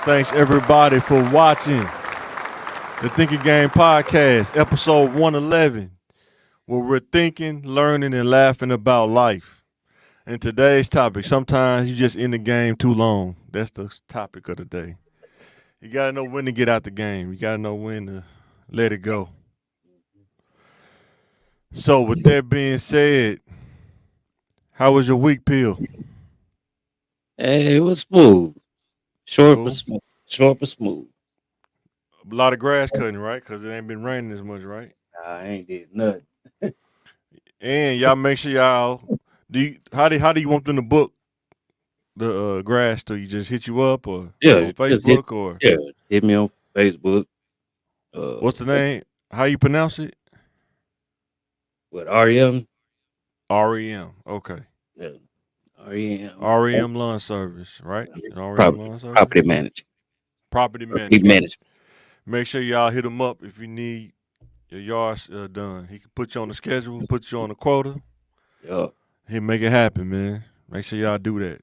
Thanks everybody for watching the Thinking Game Podcast, episode 111, where we're thinking, learning, and laughing about life. And today's topic, sometimes you just in the game too long. That's the topic of the day. You gotta know when to get out the game. You gotta know when to let it go. So with that being said, how was your week, Pill? Hey, it was smooth. Short but Smooth? smooth. Short but smooth. A lot of grass cutting, right? Because it ain't been raining as much, right? I ain't did nothing. And y'all make sure y'all how do you want them to book the grass? Do you just hit you up or Yeah, on just hit. Facebook or Yeah, hit me on Facebook. what's the What's name? How you pronounce it? what REM? REM. Okay. Yeah, REM. REM Lawn Service, right? REM Property Lawn Service. property management. Property Property management. management. Make sure y'all hit him up if you need your yard done. He can put you on the schedule, put you on the quota. Yeah. He'll make it happen, man. Make sure y'all do that.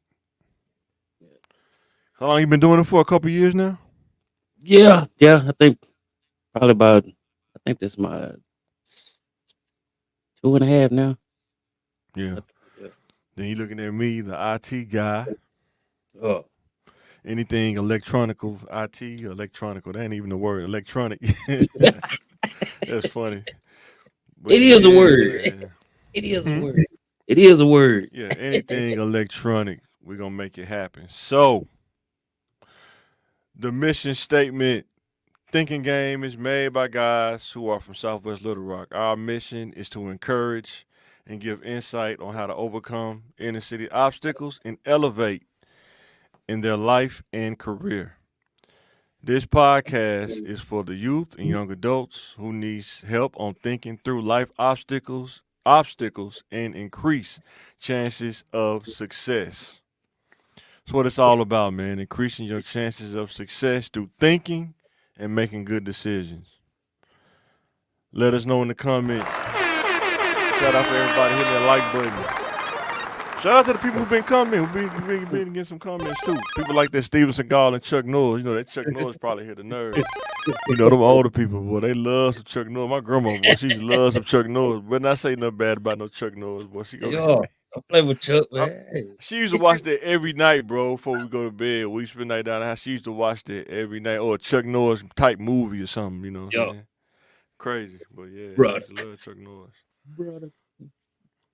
How long you been doing it for? A couple years now? Yeah. I think probably about. I think this is my 2.5 now. Yeah. Yeah. Then you looking at me, the IT guy. Oh, Anything electronical, IT, electronical. That ain't even the word, electronic. That's funny. But it is a word. yeah. It is a word. It is a word. Yeah, anything electronic, we're going to make it happen. So, the mission statement Thinking Game is made by guys who are from Southwest Little Rock. Our mission is to encourage and give insight on how to overcome inner city obstacles and elevate in their life and career. This podcast is for the youth and young adults who needs help on thinking through life obstacles and increase chances of success. That's what it's all about, man. Increasing your chances of success through thinking and making good decisions. Let us know in the comments. Shout out for everybody hitting that like button. Shout out to the people who've been coming. Who've been getting some comments too. People like that Steven Seagal and Chuck Norris. You know that Chuck Norris probably hit a nerve. You know them older people, boy. They love some Chuck Norris. My grandma, boy, she loves some Chuck Norris. But not say nothing bad about no Chuck Norris, boy. She go. Yo, I play with Chuck, I- man. Hey. She used to watch that every night, bro, before we go to bed. We spend the night down the house. She used to watch that every night, or a Chuck Norris type movie or something. You know what I'm Yo, saying? Crazy, but yeah, she brother. used to love Chuck Norris. Brother.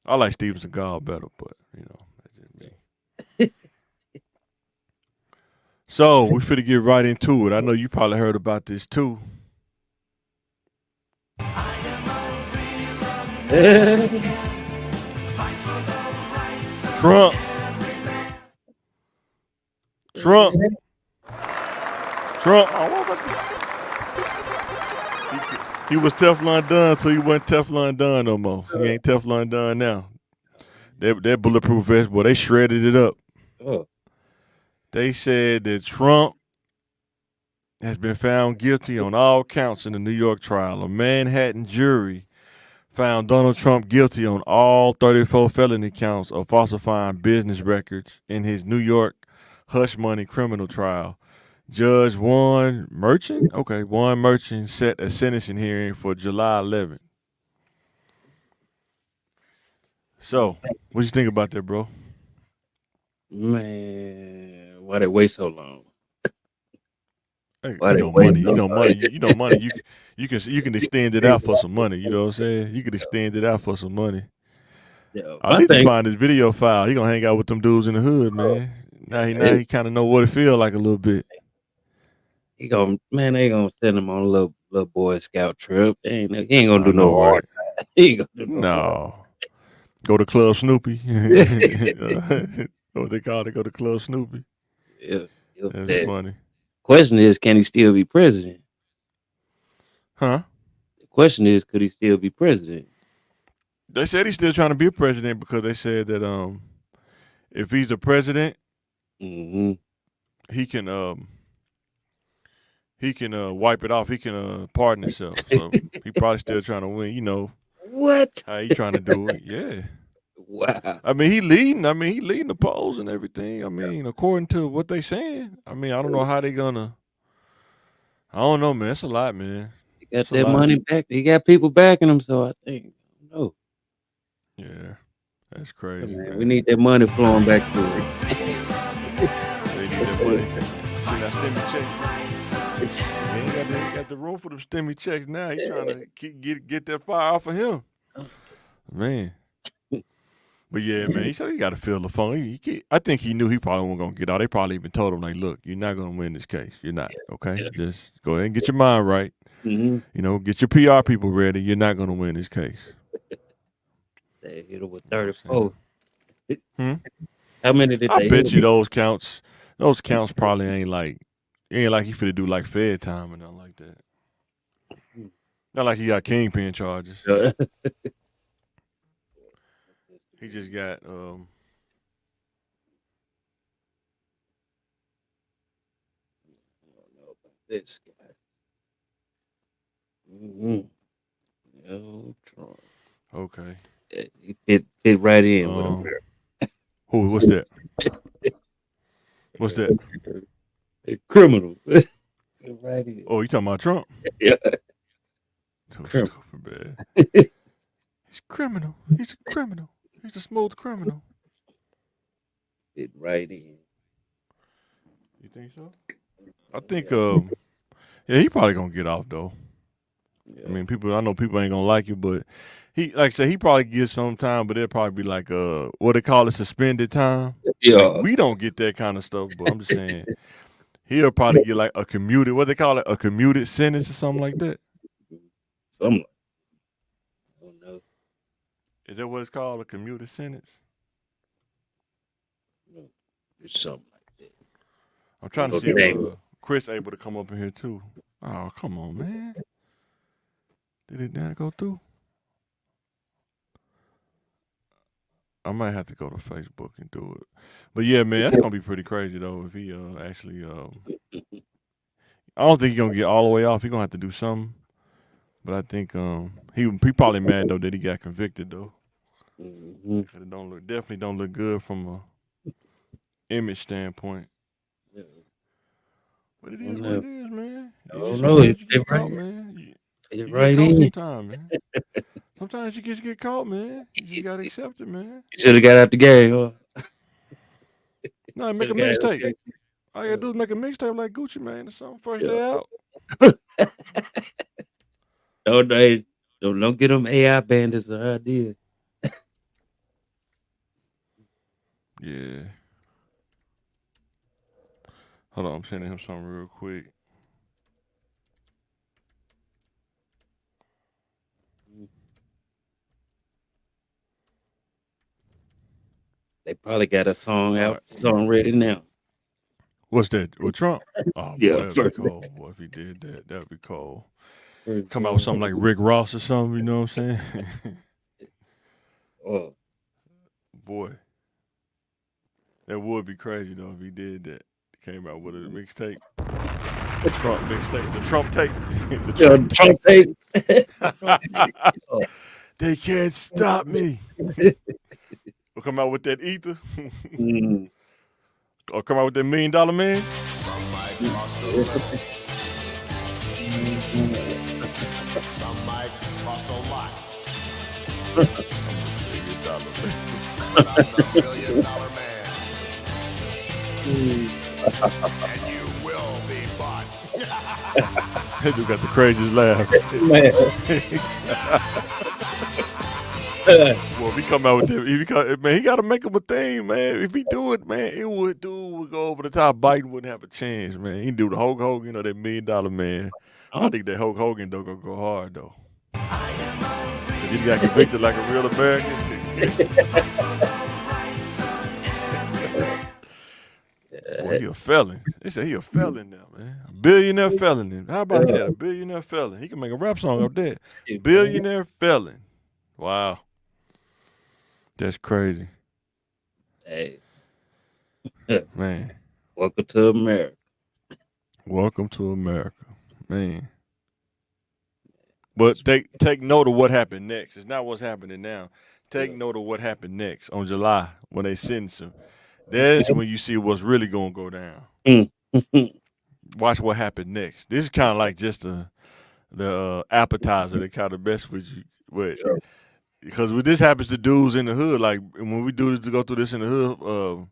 I like Steven Seagal better, but you know, that's just me. So we finna get right into it. I know you probably heard about this too. Trump. Trump. Trump. He was Teflon Don, so he wasn't Teflon Don no more. He ain't Teflon Don now. That bulletproof vest, boy, they shredded it up. Oh, They said that Trump has been found guilty on all counts in the New York trial. A Manhattan jury found Donald Trump guilty on all 34 felony counts of falsifying business records in his New York hush money criminal trial. Judge Warren Merchant set a sentencing hearing for July 11th. So, what you think about that, bro? man, why they wait so long? Hey, Why they wait so long? money. You can extend it out for some money. You know what I'm saying? You can extend it out for some money. Yeah, I my need to thing. find his video file. He gonna hang out with them dudes in the hood, man. Now he kind of know what it feel like a little bit. They gonna send him on a little Boy Scout trip. He ain't gonna I do no know, hard. right? He ain't gonna do no hard. No, go to Club Snoopy. What they call it? Go to Club Snoopy. Yeah, That's that. funny, Question is, can he still be president? huh? The question is, could he still be president? They said he's still trying to be a president because they said that if he's a president, Hmm. he can wipe it off. He can pardon himself. So he probably still trying to win. You know What? how he trying to do it. Yeah. Wow. I mean, he leading. I mean, he leading the polls and everything. I mean, according to what they saying. I mean, I don't know how they gonna. I don't know, man. It's a lot, man. He got It's a that lot. money back. He got people backing him, so I think, no, Yeah, that's crazy, man, we man. need that money flowing back through it. They need that money. See that stimmy check. He ain't got the room for them stimmy checks now. He trying to get that fire off of him, man. But yeah, man, he said he got to feel the phone. I think he knew he probably wasn't gonna get out. They probably even told him like, "Look, you're not gonna win this case. You're not. Okay, Yeah. just go ahead and get your mind right. Mm-hmm. You know, get your PR people ready. You're not gonna win this case." They hit him with You know what I'm 34. saying? How many did I they hit bet you him? those counts probably ain't like he finna do like Fed time or nothing like that. Not like he got kingpin charges. He just got This guy. Mm-hmm. No Trump. okay. Yeah, he fit right in with him. Who? What's that? What's that? They criminals. Fit right in. Oh, you talking about Trump? Yeah. So Criminal. stupid, man. He's a criminal. He's a criminal. He's a smooth criminal. Fit right in. You think so? I think yeah, he probably gonna get off though. Yeah. I mean, I know people ain't gonna like it, but he, like I said, he probably gets some time, but it'll probably be like what they call it, suspended time. Yeah. Like we don't get that kind of stuff, but I'm just saying he'll probably get like a commuted, what they call it, a commuted sentence or something like that. Something. I don't know. Is that what it's called, a commuted sentence? It's something like that. I'm trying to see if Chris able to come up in here too. Oh, come on, man. Did it not go through? I might have to go to Facebook and do it. But yeah, man, that's gonna be pretty crazy though if he actually I don't think he's gonna get all the way off. He's gonna have to do something. But I think he probably mad though that he got convicted though. Mm-hmm. It definitely don't look good from a image standpoint. Yeah. But it is what it is, man. I It's don't just know. sometimes you Fit get right, caught, man. You get right caught in. sometimes, man. Sometimes you just get caught, man. You just gotta accept it, man. You should have got out the game. Huh? No, make a Should have got out mixtape. the All you gotta do is make a mixtape like Gucci Man or something. First game. day out. Don't get them AI bandits an idea. Yeah. Hold on, I'm sending him something real quick. They probably got a song All out, right. song ready now. What's that? With Trump? Oh, Yeah, boy, that'd be cold. Boy, if he did that, that'd be cold. first Come out with something like Rick Ross or something, you know what I'm saying? Oh, Boy, that would be crazy though if he did that. Came out with a mixtape. The Trump mixtape. The Trump tape. The Trump Trump tape. tape. Oh. They can't stop me. We'll come out with that ether. Mm. Or come out with that $1 Million Man. Some might cost a little. Some might cost a lot. $1 Million Man. But I'm the $1 Million Man. And you will be bought. That dude got the craziest laugh. Well, if he come out with that, man, he got to make him a thing, man. If he do it, man, would go over the top. Biden wouldn't have a chance, man. He do the Hulk Hogan, you know, that $1 Million Man. I think that Hulk Hogan though gonna go hard though. Cause he got convicted like a real American. Boy, he a felon. They say he a felon now, man. A billionaire felon. How about that? A billionaire felon. He can make a rap song up there. Billionaire felon. Wow. That's crazy. Hey, Man. welcome to America. Welcome to America. Man. But take note of what happened next. It's not what's happening now. Take note of what happened next on July when they sentence him. That's when you see what's really gonna go down. Mm. Watch what happened next. This is kind of like just the appetizer. They kind of mess with you with. Because when this happens to dudes in the hood, like when we do this to go through this in the hood,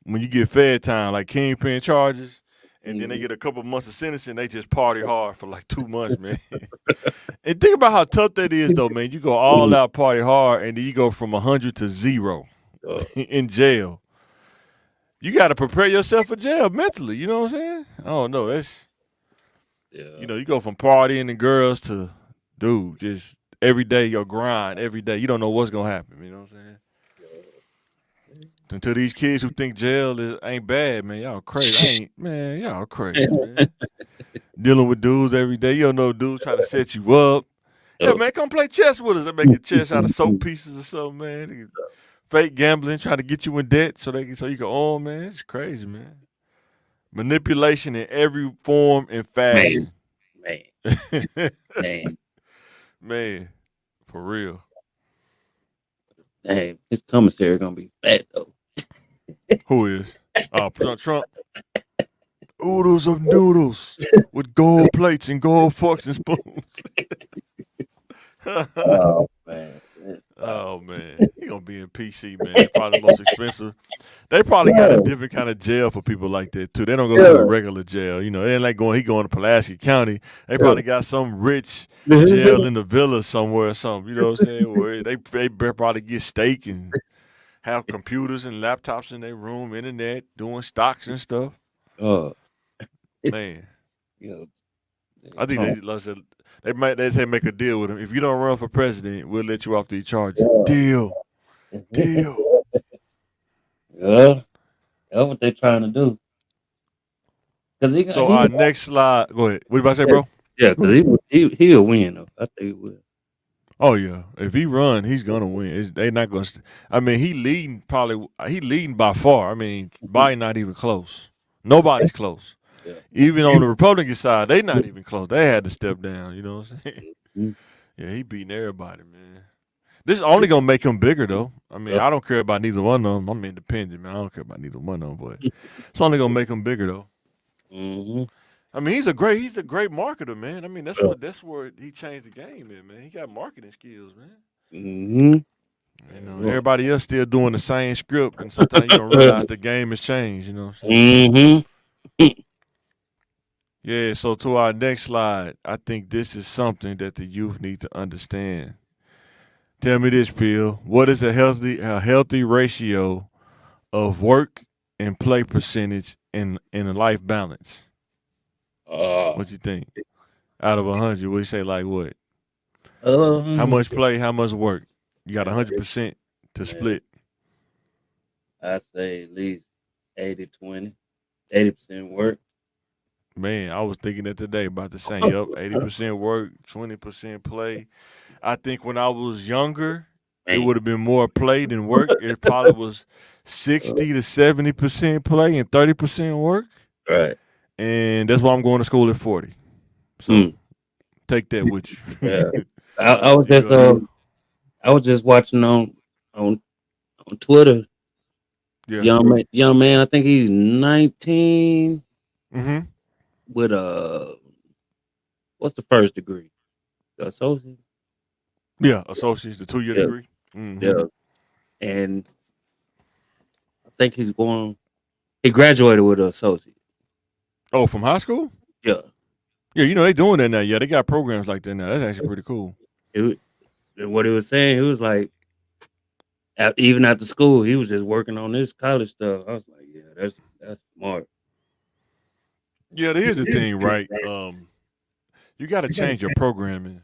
when you get fed time, like kingpin charges, and then they get a couple months of sentencing, they just party hard for like 2 months, man. And think about how tough that is, though, man. You go all out party hard, and then you go from 100 to 0 in jail. You got to prepare yourself for jail mentally. You know what I'm saying? I don't know. That's you go from partying and girls to, dude, just every day your grind, every day. You don't know what's gonna happen. You know what I'm saying? Until these kids who think jail ain't bad, man, y'all crazy. Y'all crazy, man. Dealing with dudes every day. You don't know dudes trying to set you up. Yeah, man, come play chess with us. They make a chess out of soap pieces or something, man. Fake gambling, trying to get you in debt so you can own, man. It's crazy, man. Manipulation in every form and fashion. Man. Man, for real. Hey, his commissary gonna be fat though. Who is? Oh, Trump. Oodles of noodles with gold plates and gold forks and spoons. Oh man. Oh man, he gonna be in PC, man. Probably the most expensive. They probably got a different kind of jail for people like that too. They don't go to a regular jail, you know. They ain't like he going to Pulaski County. They probably got some rich jail in the villa somewhere or something. You know what I'm saying? Where they probably get steak and have computers and laptops in their room, internet, doing stocks and stuff. Man, I think they say make a deal with him. If you don't run for president, we'll let you off these charges. Deal. Yeah, that's what they trying to do. So our next slide. Go ahead. What you about to say, bro? Yeah, because he'll win though. I think he will. Oh yeah, if he run, he's gonna win. They not gonna. I mean, he leading by far. I mean, Biden not even close. Nobody's close. Yeah. Even on the Republican side, they not even close. They had to step down. You know what I'm saying? Mm-hmm. Yeah, he beating everybody, man. This is only gonna make him bigger, though. I mean, I don't care about neither one of them. I'm independent, man. I don't care about neither one of them, but it's only gonna make him bigger, though. Mm-hmm. I mean, he's a great marketer, man. I mean, that's where he changed the game, man. He got marketing skills, man. Mm-hmm. You know, everybody else still doing the same script, and sometimes you don't realize the game has changed. You know what I'm saying? Mm-hmm. Yeah. So to our next slide, I think this is something that the youth need to understand. Tell me this, Peel. What is a healthy ratio of work and play percentage in a life balance? What you think? Out of 100, what you say? Like what? How much play? How much work? You got 100% to split. I say at least 80-20, 80% work. Man, I was thinking that today about the same. Yup, 80% work, 20% play. I think when I was younger, it would have been more play than work. It probably was 60 to 70% play and 30% work. Right. And that's why I'm going to school at 40. So take that with you. Yeah. I was just watching on Twitter. Yeah. Young man, I think he's 19. Mm-hmm. With what's the first degree? The associate. Yeah, associates, the 2-year degree. Mm-hmm. Yeah, and I think he graduated with an associate. Oh, from high school? Yeah. Yeah, you know they doing that now. Yeah, they got programs like that now. That's actually pretty cool. What he was saying, he was like, even after school, he was just working on this college stuff. I was like, yeah, that's smart. Yeah, here's the thing, right? You got to change your programming,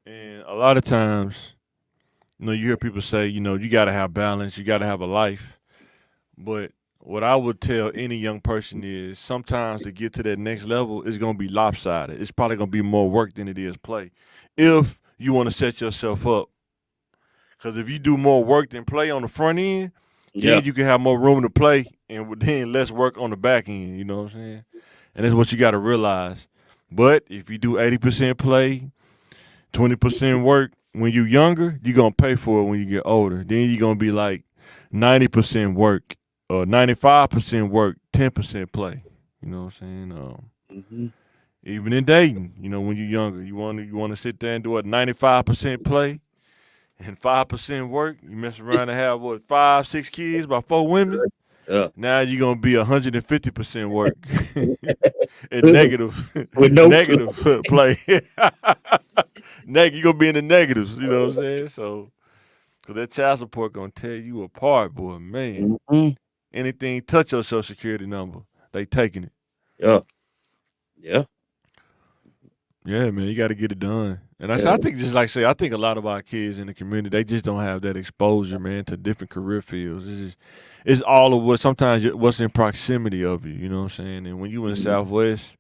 and a lot of times, you hear people say, you got to have balance, you got to have a life. But what I would tell any young person is sometimes to get to that next level, it's going to be lopsided. It's probably going to be more work than it is play. If you want to set yourself up, because if you do more work than play on the front end, then you can have more room to play and then less work on the back end. You know what I'm saying? And that's what you got to realize. But if you do 80% play, 20% work, when you younger, you're gonna pay for it when you get older. Then you're gonna be like 90% work or 95% work, 10% play. You know what I'm saying? Mm-hmm. Even in dating, when you're younger, you wanna sit there and do a 95% play and 5% work. You mess around and have what 5, 6 kids by 4 women. Yeah. Now you're gonna be 150% work and negative, With no clue. negative play. You're gonna be in the negatives. You know what I'm saying? So, cause that child support gonna tear you apart, boy, man. Mm-hmm. Anything touch your social security number, they taking it. Yeah. Yeah. Yeah, man, you got to get it done. And Yeah. I think just like I say, I think a lot of our kids in the community they just don't have that exposure, man, to different career fields. It's all of what sometimes what's in proximity of you. You know what I'm saying? And when you in the Mhm. Southwest,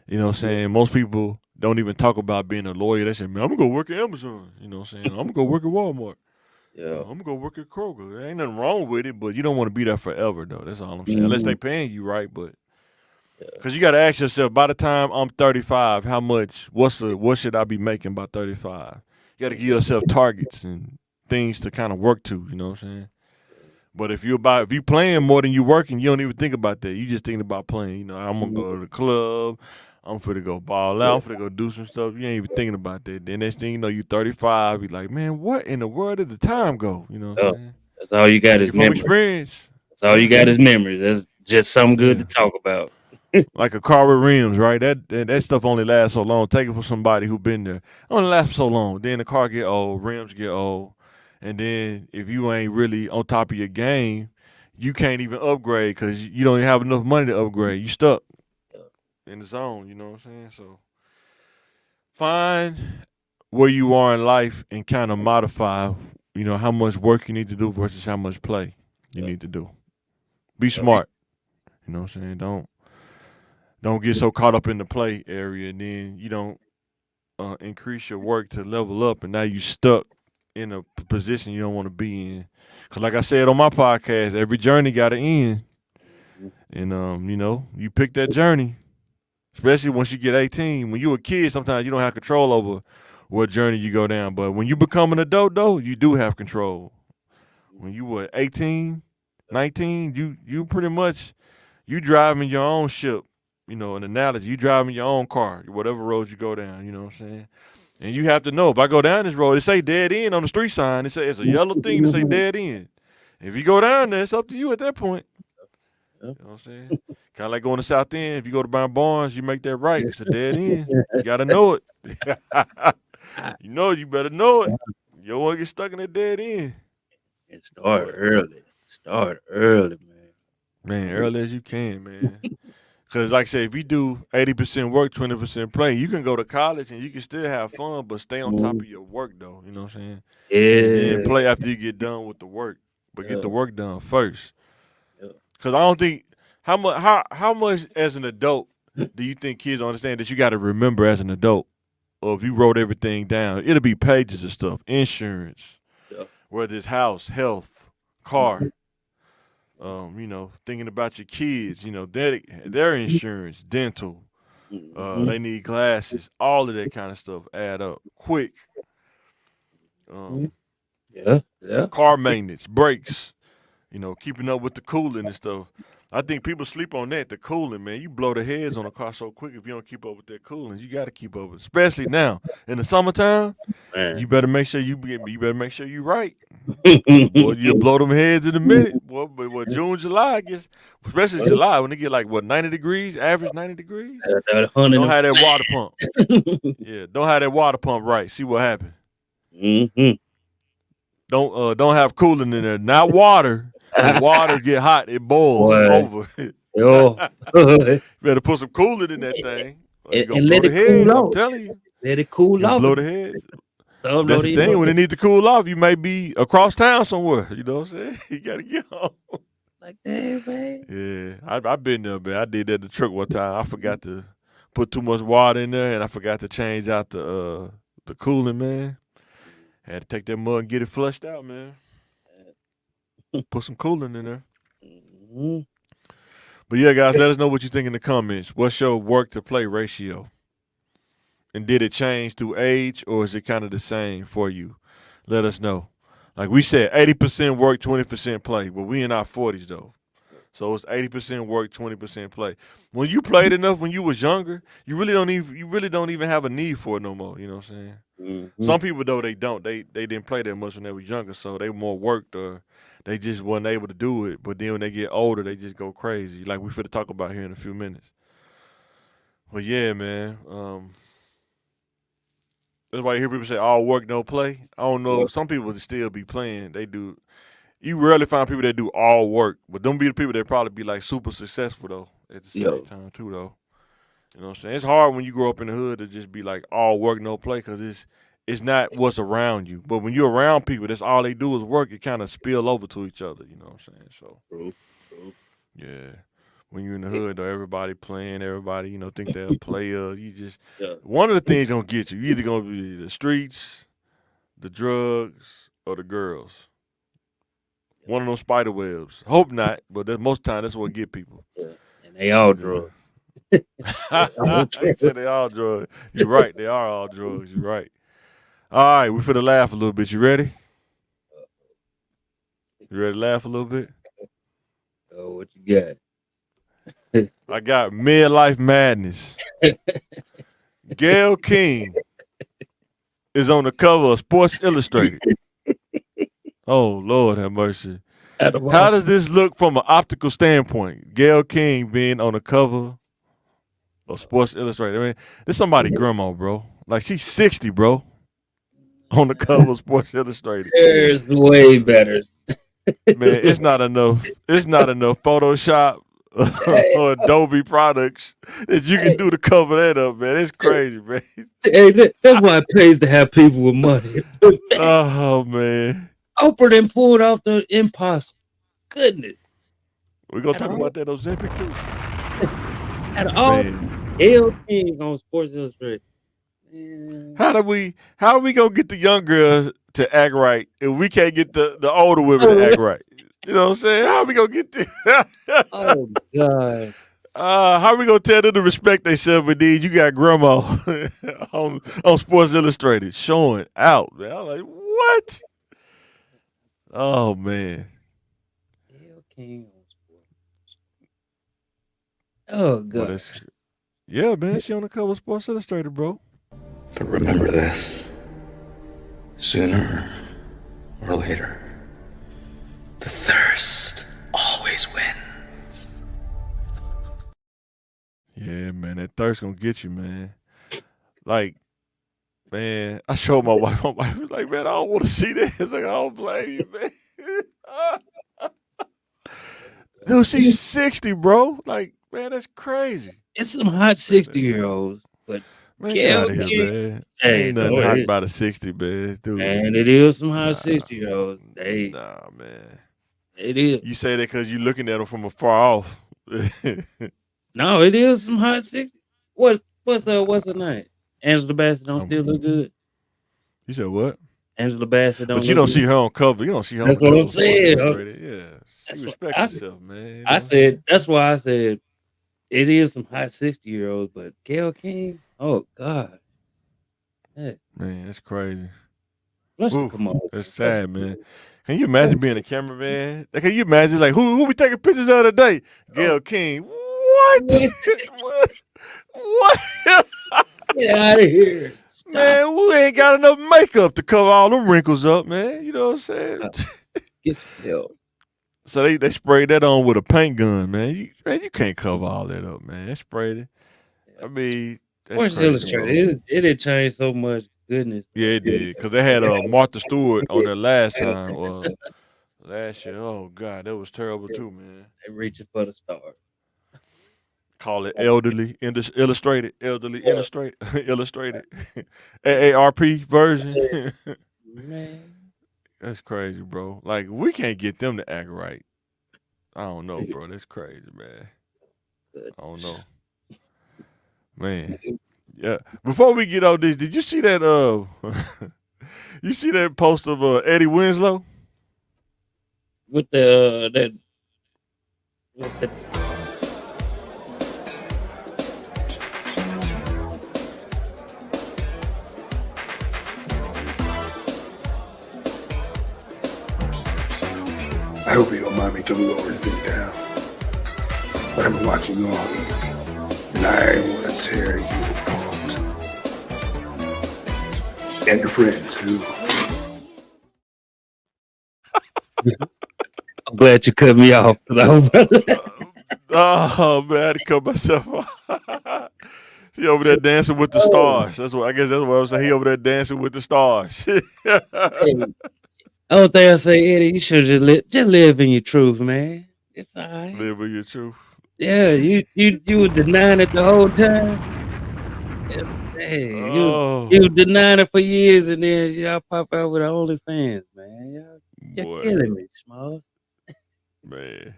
you know what I'm saying, most people don't even talk about being a lawyer. They say, man, I'm gonna go work at Amazon. You know what I'm saying? I'm gonna go work at Walmart. Yeah. I'm gonna go work at Kroger. There ain't nothing wrong with it, but you don't want to be there forever, though. That's all I'm saying. Unless Mhm. they paying you right, but Yeah. because you got to ask yourself, by the time I'm 35, how much? What should I be making by 35? You got to give yourself targets and things to kind of work to. You know what I'm saying? But if you playing more than you working, you don't even think about that. You just thinking about playing. I'm gonna Mhm. go to the club. I'm finna go ball out. I'm finna go do some stuff. You ain't even thinking about that. Then next thing you know, you 35. You like, man, what in the world did the time go? You know what I'm Yeah. saying? That's all you got is Speaking from memories. experience, That's all you got is memories. That's just something good yeah. to talk about. Like a car with rims, right? That stuff only lasts so long. Take it from somebody who been there. Only lasts for so long. Then the car get old, rims get old, and then if you ain't really on top of your game, you can't even upgrade because you don't have enough money to upgrade. You stuck in the zone. You know what I'm saying? So find where you are in life and kind of modify. How much work you need to do versus how much play you Yeah. need to do. Be Yeah. smart. You know what I'm saying? Don't get so caught up in the play area, and then you don't increase your work to level up, and now you stuck in a position you don't want to be in. Cause like I said on my podcast, every journey got to end, Mhm. and you pick that journey. Especially once you get 18. When you a kid, sometimes you don't have control over what journey you go down. But when you become an adult, though, you do have control. When you were 18, 19, you pretty much you driving your own ship. An analogy, you driving your own car, whatever road you go down. You know what I'm saying? And you have to know if I go down this road, it say dead end on the street sign. It say it's a yellow thing to say dead end. If you go down there, it's up to you at that point. Yeah. You know what I'm saying? Kind of like going to South End. If you go to Brown Barnes, you make that right. It's a dead end. You got to know it. You better know it. You don't want to get stuck in that dead end. It started But, early. Start early, man, early as you can, man. Because, like I said, if you do 80% work, 20% play, you can go to college and you can still have fun, but stay on top man. of your work, though. You know what I'm saying? And then Yeah. play after you get done with the work. But get Yeah. the work done first. Yeah. Because I don't think, how much as an adult do you think kids understand that you got to remember as an adult? Or if you wrote everything down, it'll be pages of stuff. Insurance, Yeah. whether it's house, health, Mhm. car. Thinking about your kids, their insurance, dental, Mhm. they need glasses, all of that kind of stuff add up quick. Mhm. Um, Yeah. Yeah. car maintenance, brakes, keeping up with the cooling and stuff. I think people sleep on that, the cooling, man. You blow the heads on a car so quick if you don't keep up with that cooling. You got to keep up with it. Especially now in the summertime. Man. You better make sure you better make sure you right. Cause boy, you'll blow them heads in a minute. Boy, but what June, July gets, especially July when they get like what 90 degrees, average 90 degrees. That hunting Don't them. have that water pump. Yeah, don't have that water pump right. See what happened. Mm-hmm. Don't have cooling in there. Not water, cause water get hot, it boils Boy, over. You yo, better put some coolant in that thing, or you gonna and blow let the it cool heads. I'm off. telling you, Let it cool you off. blow the heads. Some That's don't the even thing. know When it that. need to cool off, you may be across town somewhere. You know what I'm saying? You gotta get home. Like that, man. Yeah, I been there, man. I did that the truck one time. I forgot to put too much water in there, and I forgot to change out the coolant, man. Had to take that mug and get it flushed out, man. Put some coolant in there. Mhm. But yeah, guys, let us know what you think in the comments. What's your work to play ratio? And did it change through age, or is it kind of the same for you? Let us know. Like we said, 80% work, 20% play. But we in our 40s though. So it's 80% work, 20% play. When you played enough when you was younger, you really don't even have a need for it no more. You know what I'm saying? Mm-hmm. Some people though they don't. They didn't play that much when they were younger, so they more worked or they just wasn't able to do it. But then when they get older, they just go crazy. Like we finna talk about here in a few minutes. But yeah, man. That's why you hear people say all work, no play. I don't know. Yep. Some people still be playing. They do. You rarely find people that do all work, but them be the people that probably be like super successful though at the same Yo. time too though. You know what I'm saying? It's hard when you grow up in the hood to just be like all work, no play, because it's not what's around you. But when you're around people, that's all they do is work. It kind of spill over to each other. You know what I'm saying? So True. yeah. When you're in the hood, though, everybody playing, everybody, think they're a player. You just Yeah. one of the things gonna get you. You either gonna be the streets, the drugs, or the girls. One of those spider webs. Hope not, but most of the time that's what get people. Yeah. And they all drugs. You said they all drugs. You're right. They are all drugs. You're right. All right, we finna laugh a little bit. You ready? You ready to laugh a little bit? Oh, what you got? I got midlife madness. Gayle King is on the cover of Sports Illustrated. Oh, Lord have mercy. How does this look from an optical standpoint? Gayle King being on the cover of Sports Illustrated. I mean, this somebody grandma, bro. Like she's 60, bro. On the cover of Sports Illustrated. There's way better. Man, it's not enough. It's not enough Photoshop or Adobe products that you can do to cover that up, man. It's crazy, man. Hey, that's why it pays to have people with money. Oh man. Oprah then pulled off the impossible. Goodness. We're gonna talk about that Ozempic too. At all, Man. Gayle King on Sports Illustrated. Man. How are we gonna get the young girls to act right if we can't get the older women to act right? You know what I'm saying? How are we gonna get this? Oh God. How are we gonna tell them to respect themselves? But then you got grandma on Sports Illustrated showing out, man. I'm like, what? Oh man. Gayle King on Sports. Oh God. Well, yeah, man. She on the cover of Sports Illustrated, bro. But remember this, sooner or later, the thirst always wins. Yeah, man, that thirst gonna get you, man. Like, man, I showed my wife. My wife was like, man, I don't want to see this. Like, I don't blame you, man. Dude, she's 60, bro. Like, man, that's crazy. It's some hot 60-year-olds, but Man, get out of here, man. Hey, Ain't nothing no, hot it- about a 60, man. Dude. and it is some hot Nah. 60-year-olds. Nah, man. It is. You say that because you looking at them from afar off. No, it is some hot 60. What's her name? Angela Bassett don't still look good. You said what? Angela Bassett don't. But you look don't see good. her on cover. You don't see her That's on the what I'm cover of Sports saying. Illustrated. Yeah. That's She what respect I- herself, man. you I know? said that's why I said it is some hot 60-year-olds, but Gayle King, oh God, Man, that's crazy. let's Ooh, come on. That's sad, man. Can you imagine being a cameraman? Like, can you imagine, like, who we taking pictures of today? Gayle King. What? what? What? Get out of here. Man, we ain't got enough makeup to cover all them wrinkles up, man. You know what I'm saying? Get some help. So they sprayed that on with a paint gun, man. You can't cover all that up, man. They sprayed it. I mean, that's Sports crazy, Illustrated, bro. it had changed so much. Goodness. Yeah, it did. Because they had Martha Stewart on there last time. Last year. Oh, God, that was terrible, too, man. They reaching for the stars. Call it elderly illustrated. Elderly illustrated. Illustrated. AARP version. Man. That's crazy, bro. Like, we can't get them to act right. I don't know, bro. That's crazy, man. I don't know. Man. Yeah. Before we get on this, did you see that you see that post of Eddie Winslow? With the I hope you don't mind me coming over and sit down. But I've been watching you all evening, and I want to tear you apart. And your friends, too. I'm glad you cut me off. Oh man, I had to cut myself off. He over there dancing with the stars. That's what I guess. That's what I was saying. He over there dancing with the stars. Hey, only thing I say, Eddie, you should just live in your truth, man. It's all right. Live with your truth. Yeah, you were denying it the whole time. Yeah, hey, Oh, you denying it for years, and then y'all pop out with the OnlyFans, man. You're boy, killing me, Smalls. man.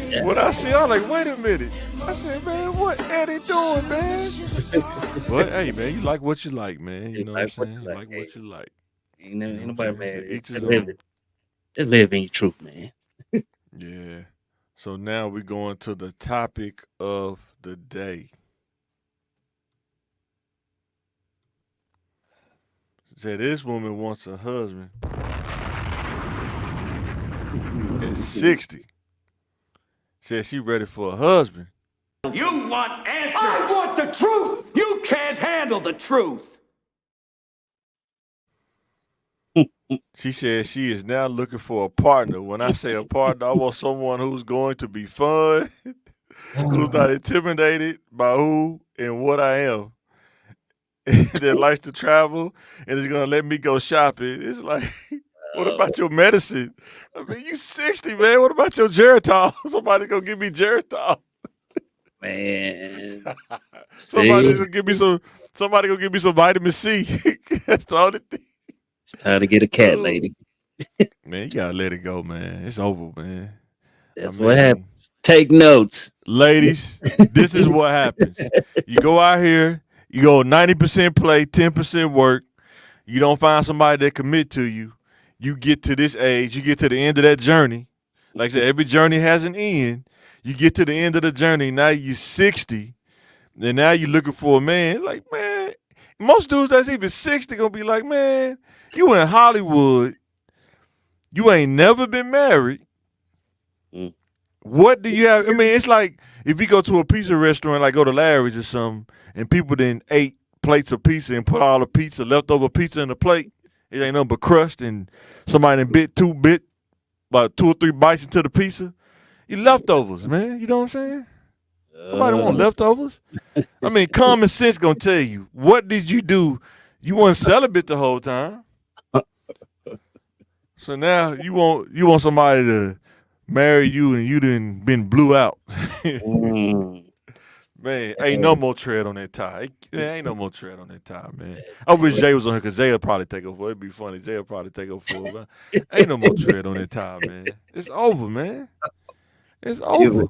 Yeah. When I see, I'm like, wait a minute. I said, man, what Eddie doing, man? But hey, man, you like what you like, man. You know what I'm saying? You like what you like. Ain't You know nobody what I'm mad. saying? To each his Just live own. it. Just live in your truth, man. Yeah. So now we're going to the topic of the day. Say this woman wants a husband at 60. Said she ready for a husband. You want answers! I want the truth! You can't handle the truth! She said she is now looking for a partner. When I say a partner, I want someone who's going to be fun, who's not intimidated by who and what I am, that likes to travel and is going to let me go shopping. It's like, what about your medicine? I mean, you 60, man. What about your Geritol? Somebody going to give me Geritol. Man. Somebody's going to give me some. Somebody going to give me some vitamin C. That's the only thing. It's time to get a cat, lady. Man, you gotta let it go, man. It's over, man. That's what happens. Take notes. Ladies, this is what happens. You go out here, you go 90% play, 10% work. You don't find somebody that commit to you. You get to this age, you get to the end of that journey. Like I said, every journey has an end. You get to the end of the journey, now you're 60, and now you're looking for a man. Like, man, most dudes that's even 60 gonna be like, man, you in Hollywood, you ain't never been married. What do you have? I mean, it's like if you go to a pizza restaurant, like go to Larry's or something, and people then ate plates of pizza and put all the pizza, leftover pizza in the plate. It ain't nothing but crust, and somebody bit about 2 or 3 bites into the pizza. You leftovers, man. You know what I'm saying? Nobody want leftovers. I mean, common sense gonna tell you, what did you do? You weren't celibate the whole time. So now you want somebody to marry you and you done been blew out. Man, ain't no more tread on that tie. Ain't no more tread on that tie, man. I wish Jay was on here because Jay will probably take over. It'd be funny. Jay will probably take over for it. Ain't no more tread on that tie, man. It's over, man. It's over.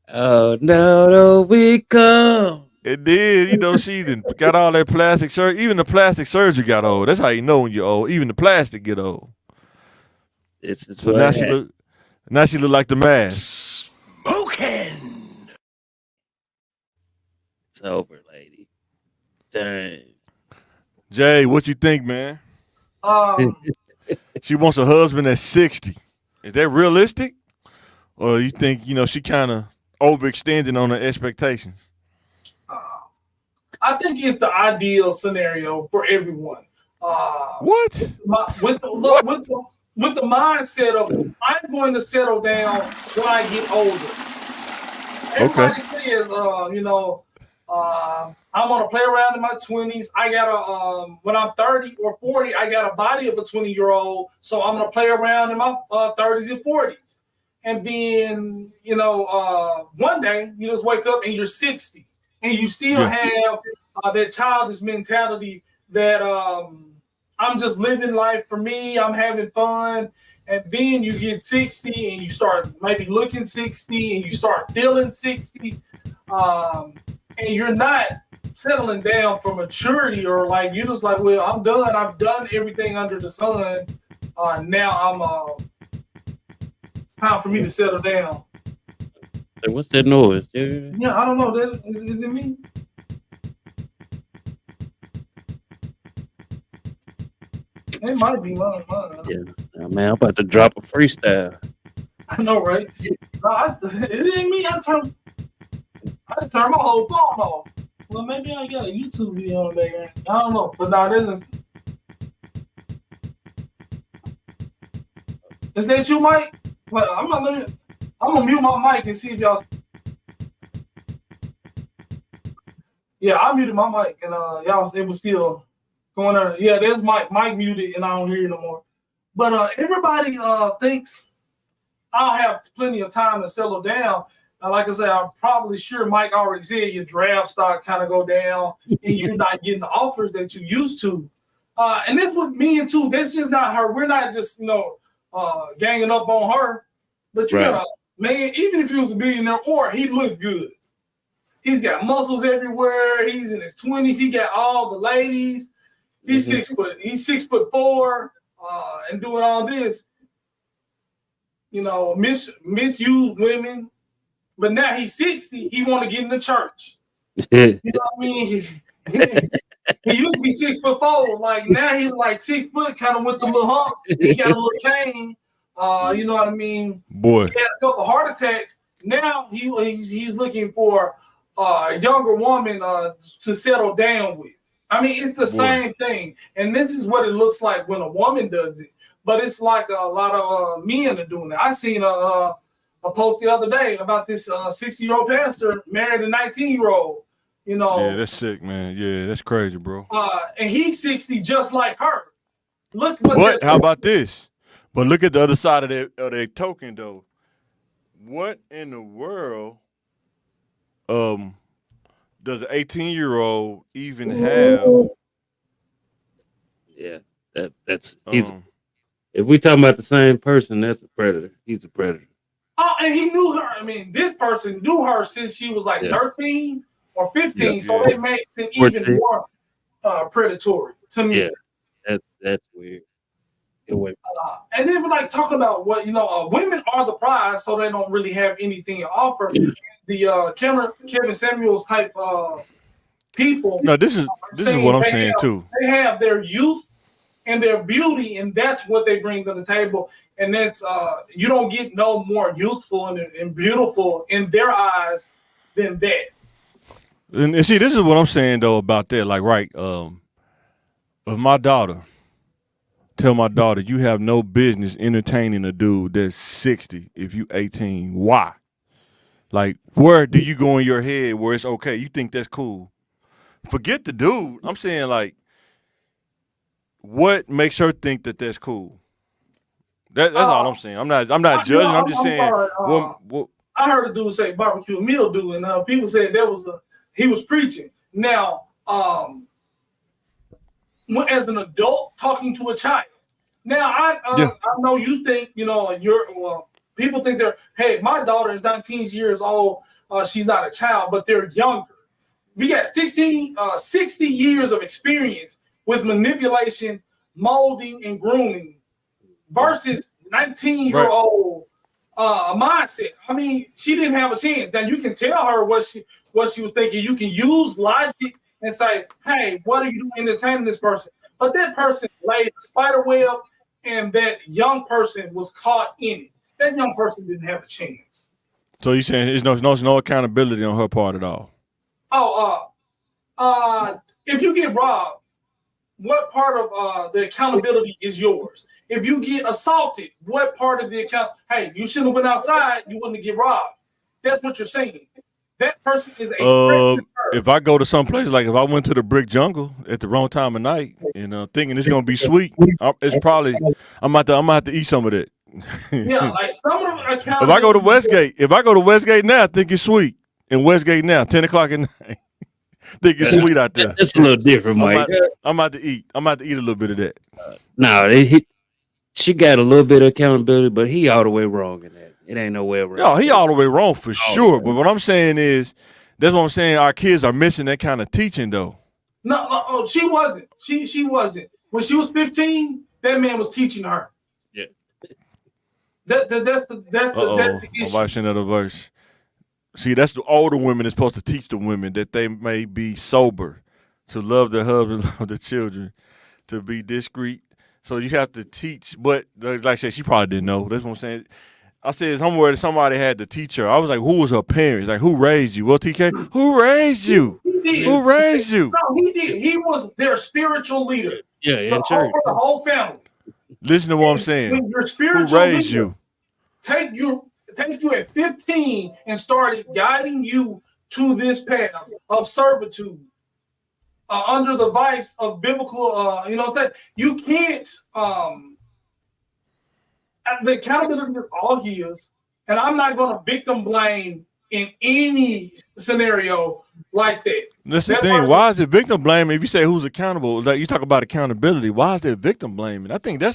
Oh, no, we come. It did. You know, she done got all that plastic surgery. Even the plastic surgery got old. That's how you know when you're old. Even the plastic get old. So now she look like the man. Smoking! It's over, lady. Dang. Jay, what you think, man? She wants a husband at 60. Is that realistic? Or you think, she kind of overextending on her expectations? I think it's the ideal scenario for everyone. What? With the mindset of I'm going to settle down when I get older. Everybody says, I'm gonna play around in my 20s. I got when I'm 30 or 40, I got a body of a 20-year-old, so I'm gonna play around in my 30s and 40s. And then, one day you just wake up and you're 60, and you still have that childish mentality that I'm just living life for me. I'm having fun. And then you get 60 and you start maybe looking 60 and you start feeling 60. And you're not settling down for maturity, or like you're just like, well, I'm done. I've done everything under the sun. Now it's time for me to settle down. Hey, what's that noise? Yeah, I don't know. Is it me? It might be mine. Yeah, man, I'm about to drop a freestyle. I know, right? No, it ain't me. I turned my whole phone off. Well, maybe I got a YouTube video on there. I don't know, but now this is that you, Mike? Well, I'm gonna mute my mic and see if y'all. Yeah, I muted my mic and y'all it was still going there. Yeah, there's Mike. Mike muted and I don't hear you no more. But everybody thinks I'll have plenty of time to settle down. Like I said, I'm probably sure Mike already said your draft stock kind of go down and you're not getting the offers that you used to. And that's what me and too. That's just not her. We're not just ganging up on her. But you got a man, even if he was a billionaire or he looked good. He's got muscles everywhere. He's in his 20s. He got all the ladies. He's 6'4", and doing all this. Misused women. But now he's 60. He want to get in the church. You know what I mean? He used to be 6'4". Like now he's like 6 foot, kind of with the little hump. He got a little cane. You know what I mean? Boy, he had a couple heart attacks. Now he's looking for a younger woman to settle down with. I mean, it's the same thing. And this is what it looks like when a woman does it. But it's like a lot of men are doing it. I seen a post the other day about this 60-year-old pastor married a 19-year-old. Yeah, that's sick, man. Yeah, that's crazy, bro. And he's 60 just like her. Look, but how about this? But look at the other side of their token, though. What in the world does an 18-year-old even have? Yeah, that's he's. If we talking about the same person, that's a predator. He's a predator. Oh, and he knew her. I mean, this person knew her since she was like 13 or 15, so it makes it even more predatory to me. Yeah, that's weird. And then we're like talking about what women are the prize, so they don't really have anything to offer. The Kevin Samuels type people. No, this is what I'm saying too. They have their youth and their beauty, and that's what they bring to the table. And that's you don't get no more youthful and beautiful in their eyes than that. And see, this is what I'm saying though about that. Like, right, if my daughter tell my daughter you have no business entertaining a dude that's 60 if you 18, why? Like, where do you go in your head where it's okay? You think that's cool? Forget the dude. I'm saying, like, what makes her think that that's cool? That's all I'm saying. I'm not judging. I'm just saying. I heard a dude say barbecue meal dude, and people said he was preaching. Now, as an adult talking to a child. Now, I know you think people think hey, my daughter is 19 years old. She's not a child, but they're younger. We got 60 years of experience with manipulation, molding, and grooming versus 19-year-old mindset. I mean, she didn't have a chance. Now you can tell her what she was thinking. You can use logic and say, "Hey, what are you doing entertaining this person?" But that person laid a spider web, and that young person was caught in it. That young person didn't have a chance. So you're saying there's no accountability on her part at all? If you get robbed, what part of the accountability is yours? If you get assaulted, what part of the account? Hey, you shouldn't have went outside. You wouldn't get robbed. That's what you're saying. That person is a if I go to some place, like if I went to the brick jungle at the wrong time of night and thinking it's gonna be sweet, it's probably I'm gonna have to eat some of that. Yeah, like some of them. If I go to Westgate now, I think it's sweet. In Westgate now, 10 o'clock at night, think it's sweet out there. It's a little different, Mike. I'm about to eat. I'm about to eat a little bit of that. No, she got a little bit of accountability, but he all the way wrong in that. It ain't no way around. No, he all the way wrong for sure. But what I'm saying is, that's what I'm saying. Our kids are missing that kind of teaching, though. No, she wasn't. She wasn't. When she was 15, that man was teaching her. Yeah. That's the issue. I'm watching another verse. See, that's the older women that's supposed to teach the women that they may be sober, to love their husband, love their children, to be discreet, So you have to teach. But like I said, she probably didn't know. That's what I'm saying. I said somewhere somebody had to teach her. I was like, who was her parents? Like, who raised you? Well, TK, who raised you? He did. Who raised you? No, he did. He was their spiritual leader. Yeah, in church. For the whole family. Listen to what I'm saying. When your Who spiritual raised leader you? take you at 15 and started guiding you to this path of servitude under the vice of biblical, that you can't. The accountability is all his, and I'm not going to victim blame in any scenario like that. That's the thing. Why is it victim blaming? If you say who's accountable, like you talk about accountability, why is it victim blaming? I think I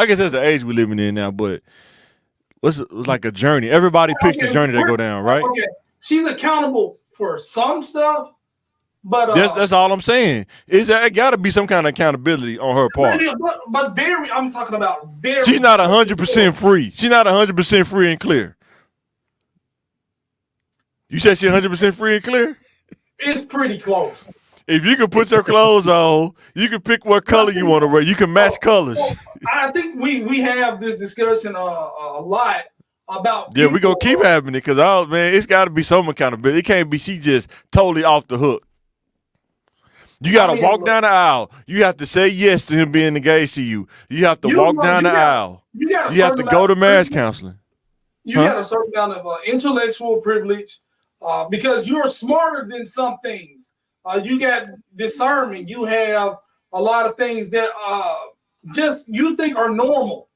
guess that's the age we're living in now, but it's like a journey. Everybody picks the journey they go down, right? Okay. She's accountable for some stuff, but that's all I'm saying. It got to be some kind of accountability on her part. But very, I'm talking about very. She's not 100% free. She's not 100% free and clear. You said she's 100% free and clear? It's pretty close. If you can put your clothes on, you can pick what color you want to wear. You can match colors. I think we have this discussion a lot about. Yeah, we're going to keep having it because, man, it's got to be some accountability. It can't be she just totally off the hook. You got to walk down the aisle. You have to say yes to him being engaged to you. You have to walk down the aisle. You have to go to marriage counseling. You got a certain amount of intellectual privilege because you're smarter than some things. You got discernment. You have a lot of things that just you think are normal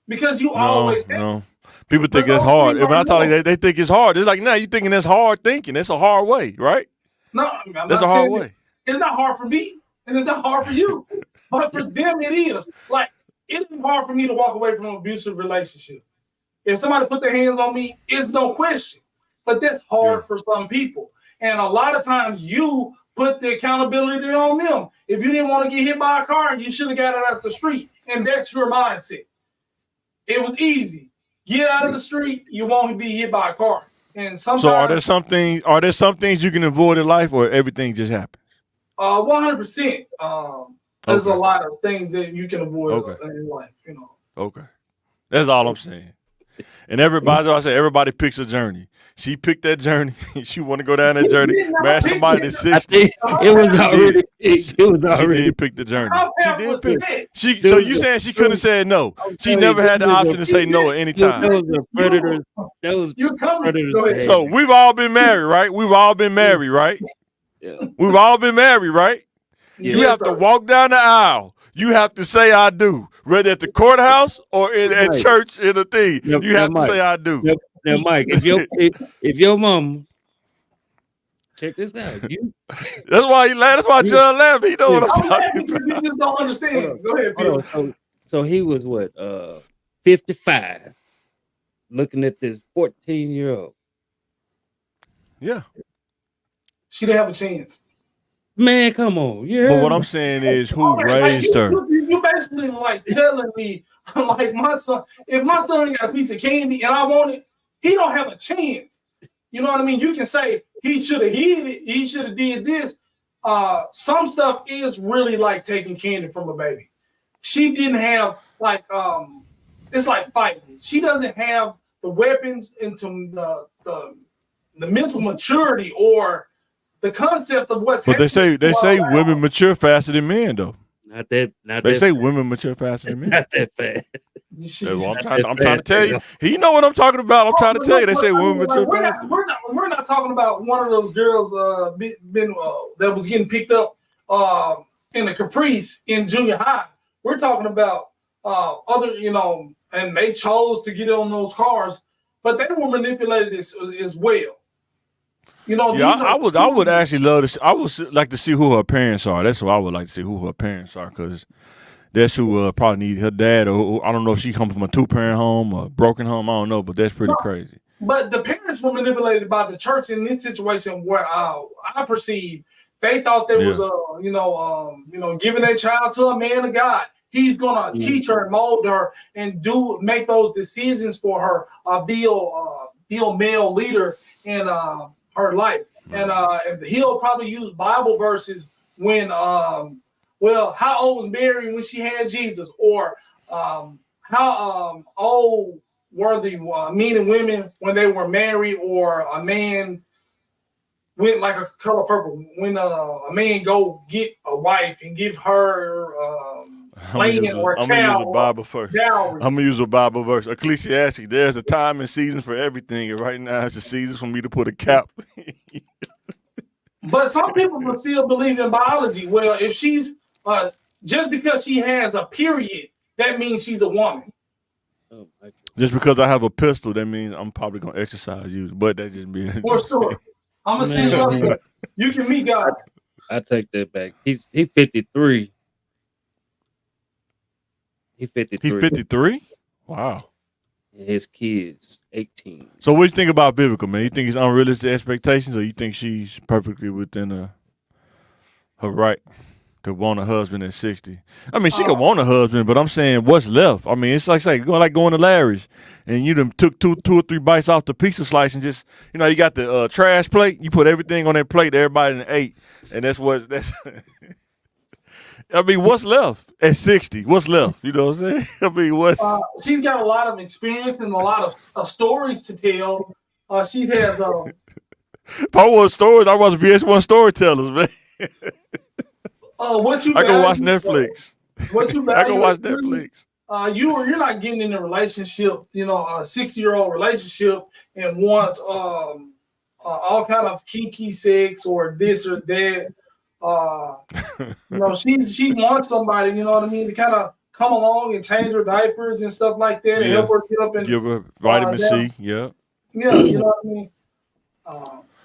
because you always no. People think it's hard. If I tell you they think it's hard, it's like, you thinking that's hard thinking. That's a hard way, right? No, that's a hard way. It's not hard for me, and it's not hard for you. But for them, it is. Like, it's hard for me to walk away from an abusive relationship. If somebody put their hands on me, it's no question. But that's hard for some people. And a lot of times you put the accountability on them. If you didn't want to get hit by a car, you should have got it out the street. And that's your mindset. It was easy. Get out of the street, you won't be hit by a car. And sometimes, so are there some things you can avoid in life, or everything just happens? 100%. There's a lot of things that you can avoid in life, Okay. That's all I'm saying. And everybody picks a journey. She picked that journey. She want to go down that journey. Man, somebody that's 60. It was already. She did pick the journey. She did pick. So you saying she couldn't have said no? She never had the option to say no at any time. That was a predator. That was predator. So we've all been married, right? We've all been married, right? Yeah. We've all been married, right? Yeah. You have to walk down the aisle. You have to say I do, whether at the courthouse or at church in a thing. You have to say I do. Now, Mike, if your mom, check this out. That's why he laughed. That's why John laughed. He know what I'm talking about. You just don't understand. Go ahead, Bill. So he was 55, looking at this 14-year-old. Yeah. She didn't have a chance. Man, come on. Yeah. But what I'm saying is, who raised her? You basically telling me, my son, if my son got a piece of candy and I want it, he don't have a chance. You know what I mean? You can say he should have hid it. He should have did this. Some stuff is really like taking candy from a baby. She didn't have it's like fighting. She doesn't have the weapons into the mental maturity or the concept of what's happening. But they say women mature faster than men, though. They say women mature faster than men. Not that fast. I'm trying to tell you. He know what I'm talking about. I'm trying to tell you. They say women mature faster. We're not talking about one of those girls that was getting picked up in a Caprice in junior high. We're talking about other, and they chose to get on those cars, but they were manipulated as well. I would actually love to. I would like to see who her parents are. That's what I would like to see, who her parents are, because that's who probably need her dad, or I don't know if she comes from a 2-parent home or a broken home. I don't know, but that's pretty crazy. But the parents were manipulated by the church in this situation, where I perceive they thought there was giving their child to a man of God. He's gonna teach her and mold her and make those decisions for her. Be a male leader in her life, and he'll probably use Bible verses when well, how old was Mary when she had Jesus? Or how old were the men and women when they were married, or a man went like a color purple when a man go get a wife and give her land or a I'm gonna use cow a or Bible first. dowry. I'm gonna use a Bible verse. Ecclesiastes. There's a time and season for everything, and right now it's a season for me to put a cap. But some people will still believe in biology. Well, if she's just because she has a period, that means she's a woman. Oh, my God. Just because I have a pistol, that means I'm probably gonna exercise you. But that just be For sure. I'm gonna send you up there. You can meet God. I take that back. He 53. He 53. He's 53. Wow. And his kids 18. So what do you think about Vivica, man? You think it's unrealistic expectations, or you think she's perfectly within her right to want a husband at 60? I mean, she could want a husband, but I'm saying what's left. I mean, it's like going to Larry's and you done took two or three bites off the pizza slice and just, you got the trash plate. You put everything on that plate that everybody done ate, and that's. I mean, what's left at 60? What's left? You know what I'm saying? I mean, what's... She's got a lot of experience and a lot of stories to tell. She has... If I was stories, I was VH1 storytellers, man. What you I go watch value, Netflix. What you I go value watch is Netflix. You're not getting in a relationship, a 60-year-old relationship, and want all kind of kinky sex or this or that. She wants somebody, you know what I mean, to kind of come along and change her diapers and stuff like that, and help her get up and give her vitamin C. Yeah. Yeah, you know what I mean.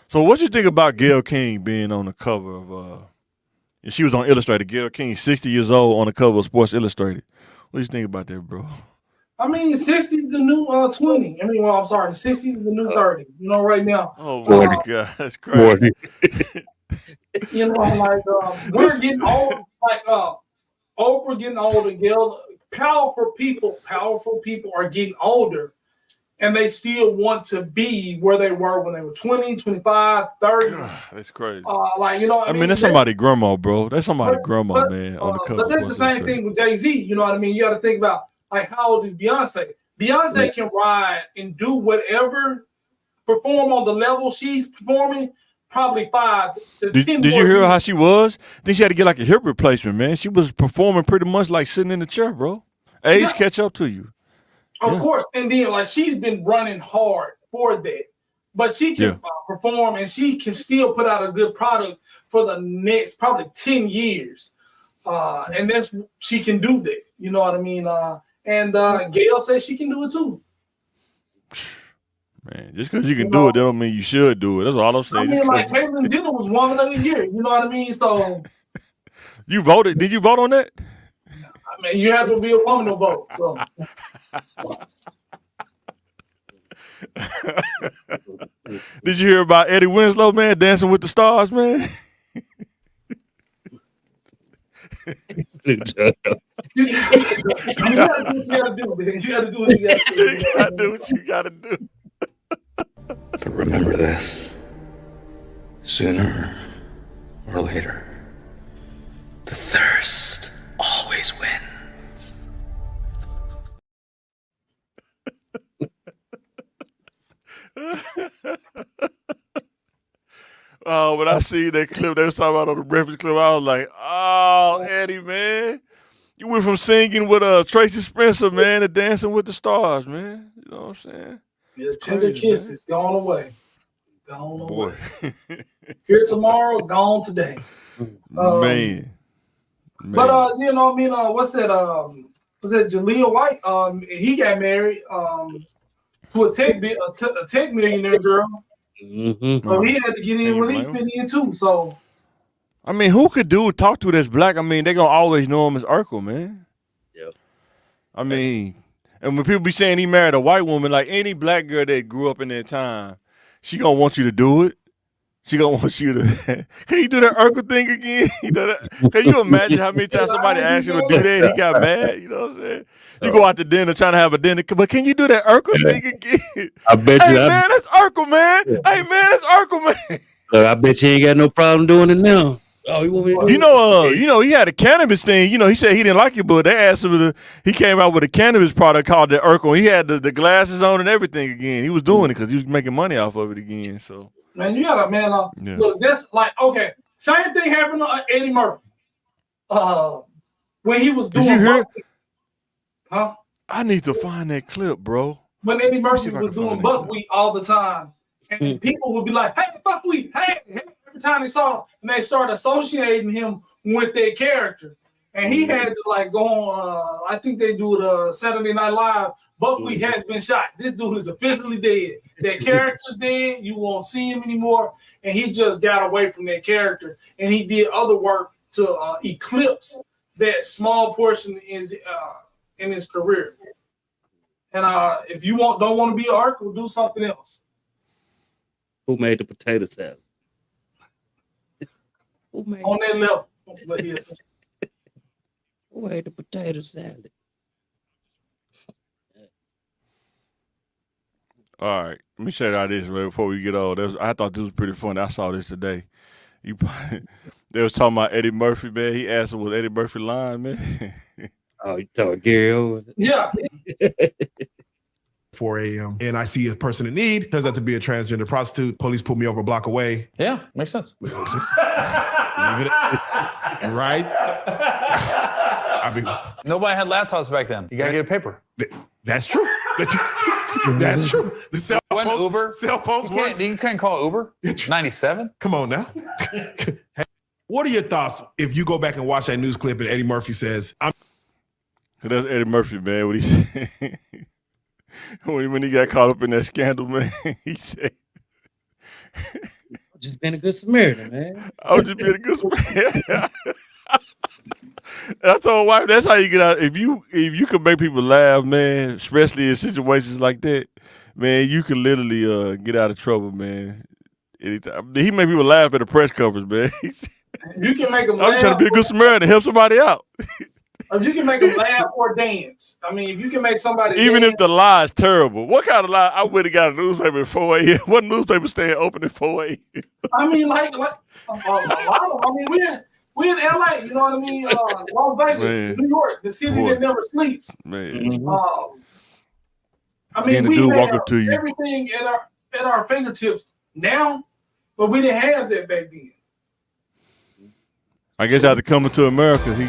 So what you think about Gayle King being on the cover of she was on Illustrated. Gayle King, 60 years old, on the cover of Sports Illustrated. What do you think about that, bro? I mean, 60 is the new 20. I mean, I'm sorry, 60 is the new 30. Right now. Oh my God, that's crazy. We're getting old. Like Oprah getting older. Gayle, powerful people are getting older, and they still want to be where they were when they were 20, 25, 30. That's crazy. I mean, that's somebody's grandma, bro. That's somebody's grandma, man, on the cover. But that's the same thing with Jay-Z. You know what I mean? You got to think about, like, how old is Beyonce? Beyonce can ride and do whatever, perform on the level she's performing, probably 5 to 10 Did you hear how she was? Then she had to get like a hip replacement, man. She was performing pretty much like sitting in the chair, bro. Age catch up to you. Of course. And then, she's been running hard for that. But she can perform, and she can still put out a good product for the next probably 10 years. And she can do that. You know what I mean? And Gayle says she can do it too. Man, just because you can do it, that don't mean you should do it. That's all I'm saying. I mean, like, Caitlyn Jenner was Woman of the Year. You know what I mean? So you voted? Did you vote on that? I mean, you have to be a woman to vote. So. Did you hear about Eddie Winslow, man, Dancing with the Stars, man? You gotta do what you gotta do. You gotta do what you gotta do. But remember this. Sooner or later, the thirst always wins. Oh, when I see that clip they was talking about on the Breakfast Club, I was like, oh, Eddie, man. You went from singing with Tracy Spencer, man, to Dancing with the Stars, man. You know what I'm saying? Yeah, tender kisses, gone away. Gone Boy. away. Here tomorrow, gone today. Man. But you know, I mean, what's that? Was that Jaleel White? He got married to a tech millionaire girl. Mm-hmm. So he had to get in when he fit in too. So I mean, who could talk to that's black? I mean, they gonna always know him as Urkel, man. Yep. I mean, and when people be saying he married a white woman, like any black girl that grew up in that time, she gonna want you to do it. She gonna want you to. Can you do that Urkel thing again? You know that? Can you imagine how many times somebody asked you to do that and he got mad? You know what I'm saying? You go out to dinner trying to have a dinner, but can you do that Urkel thing again? I bet you. Hey man, that's Urkel, man. Hey man, that's Urkel, man. Look, I bet you ain't got no problem doing it now. Oh, you want me to do You know, he had a cannabis thing. You know, he said he didn't like it, but they asked him to. He came out with a cannabis product called the Urkel. He had the glasses on and everything again. He was doing it because he was making money off of it again. So, man, you got a man. Yeah. Look, that's like okay. Same thing happened to Eddie Murphy. When he was doing. Did you hear? Huh? I need to find that clip, bro. When Eddie Murphy see if I was can find doing that buckwheat all the time, and people would be like, "Hey, buckwheat! Hey!" Every time they saw him, and they started associating him with their character, and he had to like go on. I think they do it Saturday Night Live. Buckwheat has been shot. This dude is officially dead. That character's dead. You won't see him anymore, and he just got away from that character, and he did other work to eclipse that small portion is in his career. And if you don't want to be an arc, we'll do something else. Who made the potato salad? Who made On that level. But yes. Who made the potato salad? All right, let me show you how this right before we get on. I thought this was pretty funny. I saw this today. They was talking about Eddie Murphy, man. He asked him, was Eddie Murphy lying, man? Oh, you talking Gary over? Yeah. 4 a.m. and I see a person in need. Turns out to be a transgender prostitute. Police pull me over a block away. Yeah, makes sense. Right? I mean, nobody had laptops back then. You gotta get a paper. That's true. That's true. The cell when phones, Uber, cell phones you can't call Uber. 97. Come on now. What are your thoughts if you go back and watch that news clip and Eddie Murphy says, That's Eddie Murphy, man. What he said when he got caught up in that scandal, man. He said, Just being a good Samaritan, man. I was just being a good Samaritan. I told wife, that's how you get out. If you can make people laugh, man, especially in situations like that, man, you can literally get out of trouble, man. Anytime. He made people laugh at the press conference, man. You can make them laugh. I'm trying to be a good Samaritan and help somebody out. If you can make them laugh or dance. I mean, if you can make somebody even dance, if the lie is terrible. What kind of lie? I would have got a newspaper at 4 a.m. What newspaper staying open at 4 a.m.? I mean, like a lot of them. I mean, we're in LA, you know what I mean? Las Vegas, Man. New York, the city that never sleeps. Man. I mean, Then the we dude have walk up to you. everything at our fingertips now, but we didn't have that back then. I guess after coming to America, he.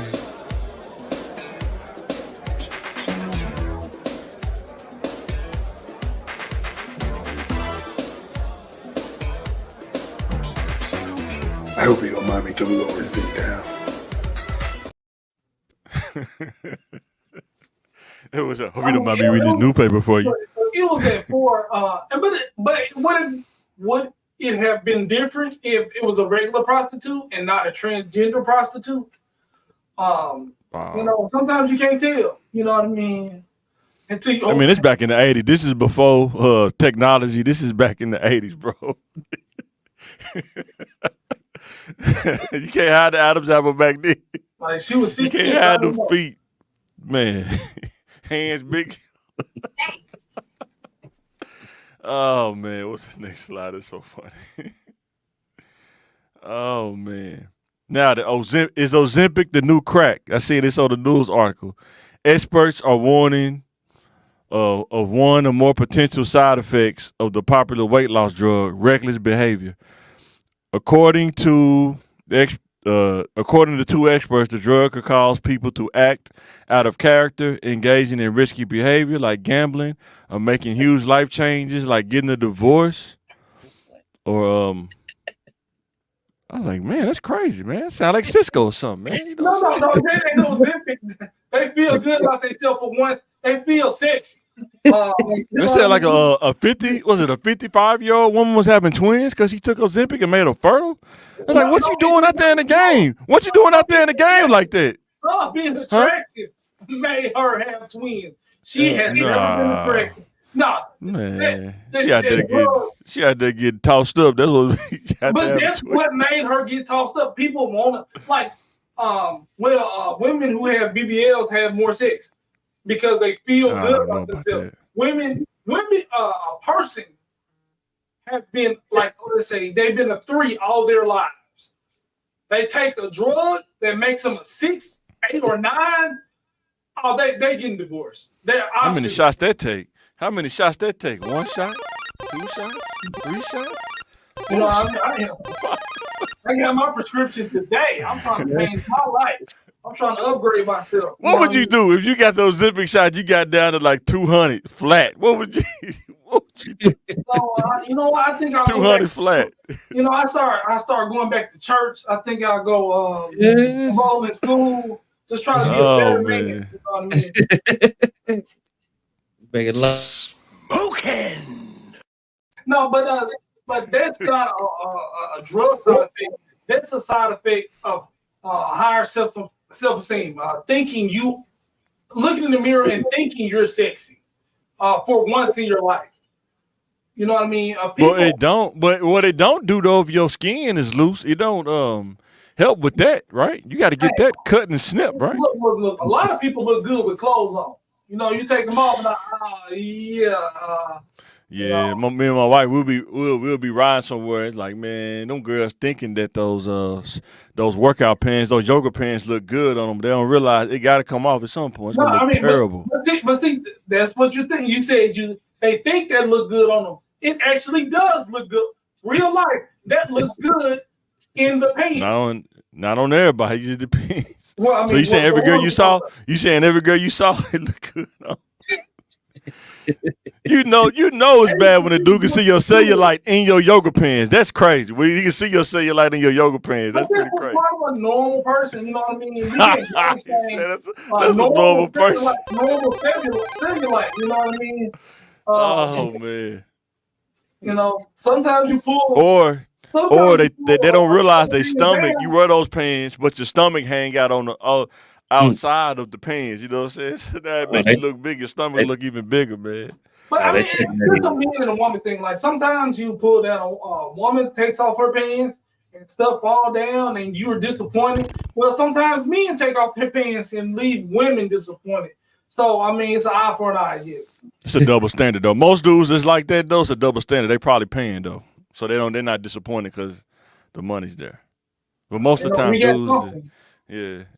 I hope you don't mind me till we lower this thing down. It was a. Hope you don't mind me reading this newspaper for you. It was at 4, but would it have been different if it was a regular prostitute and not a transgender prostitute? Wow. You know, sometimes you can't tell. You know what I mean? Until you. I mean, it's back in the 80s. This is before technology. This is back in the 80s, bro. You can't hide the Adam's apple back then. Like she was 16. You can't hide them feet, man. Hands big. Oh man, what's the next slide? It's so funny. Oh man. Now is Ozempic the new crack? I see this on the news article. Experts are warning of one or more potential side effects of the popular weight loss drug, reckless behavior. According to two experts, the drug could cause people to act out of character, engaging in risky behavior like gambling, or making huge life changes like getting a divorce. Or I was like, man, that's crazy, man. It sounds like Cisco or something, man. You know No. They ain't no Ozempic. They feel good about themselves for once. They feel sexy. They said like a 55-year-old woman was having twins because she took Ozempic and made her fertile. It's like, what you doing out there in the game? What you doing out there in the game like that? Being attractive made her have twins. She has never been attractive. No, man, she had to get tossed up. That's what. But that's what made her get tossed up. People want to women who have BBLs have more sex because they feel good about themselves. Women, a person have been like, let's say they've been a 3 all their lives. they take a drug that makes them a 6, 8, or 9. Oh, they getting divorced. How many shots that take? How many shots that take? 1 shot? 2 shots? 3 shots? You know, I got my prescription today. I'm trying to change my life. I'm trying to upgrade myself. What would you do if you got those Ozempic shots? You got down to like 200 flat. What would you? What would you do? So, you know what? I think I'll 200 flat. You know, I start going back to church. I think I'll go enroll in school. Just trying to be a better man. You know what I mean? Make it love. Smoking. No, but that's not a drug side effect. That's a side effect of higher self-esteem. Looking in the mirror and thinking you're sexy for once in your life. You know what I mean? But what it don't do though, if your skin is loose, it don't help with that, right? You got to get that cut and snip, right? Look. A lot of people look good with clothes on. You know, you take them off and yeah. Me and my wife, we'll be riding somewhere. It's like, man, them girls thinking that those workout pants, those yoga pants look good on them. They don't realize it got to come off at some point. It's gonna look terrible. But see, that's what you think. You said they think that look good on them. It actually does look good. Real life, that looks good in the pants. Not on everybody. It just depends. Well, I mean, so you saying every girl you saw, it look good on? You know it's bad when a dude can see your cellulite in your yoga pants. That's crazy. When you can see your cellulite in your yoga pants, that's pretty crazy. I'm a normal person, you know what I mean? That's a normal person. Normal cellulite, you know what I mean? Oh man. You know, sometimes you pull or they don't realize their stomach. You wear those pants, but your stomach hang out on the outside of the pants. You know what I'm saying? So that makes you look big. Your stomach look even bigger, man. But I mean, it's a man and a woman thing. Like sometimes you pull down a woman takes off her pants and stuff fall down, and you are disappointed. Well, sometimes men take off their pants and leave women disappointed. So I mean, it's an eye for an eye, yes. It's a double standard though. Most dudes is like that though. It's a double standard. They probably paying though, so they're not disappointed because the money's there. But most of the time, dudes,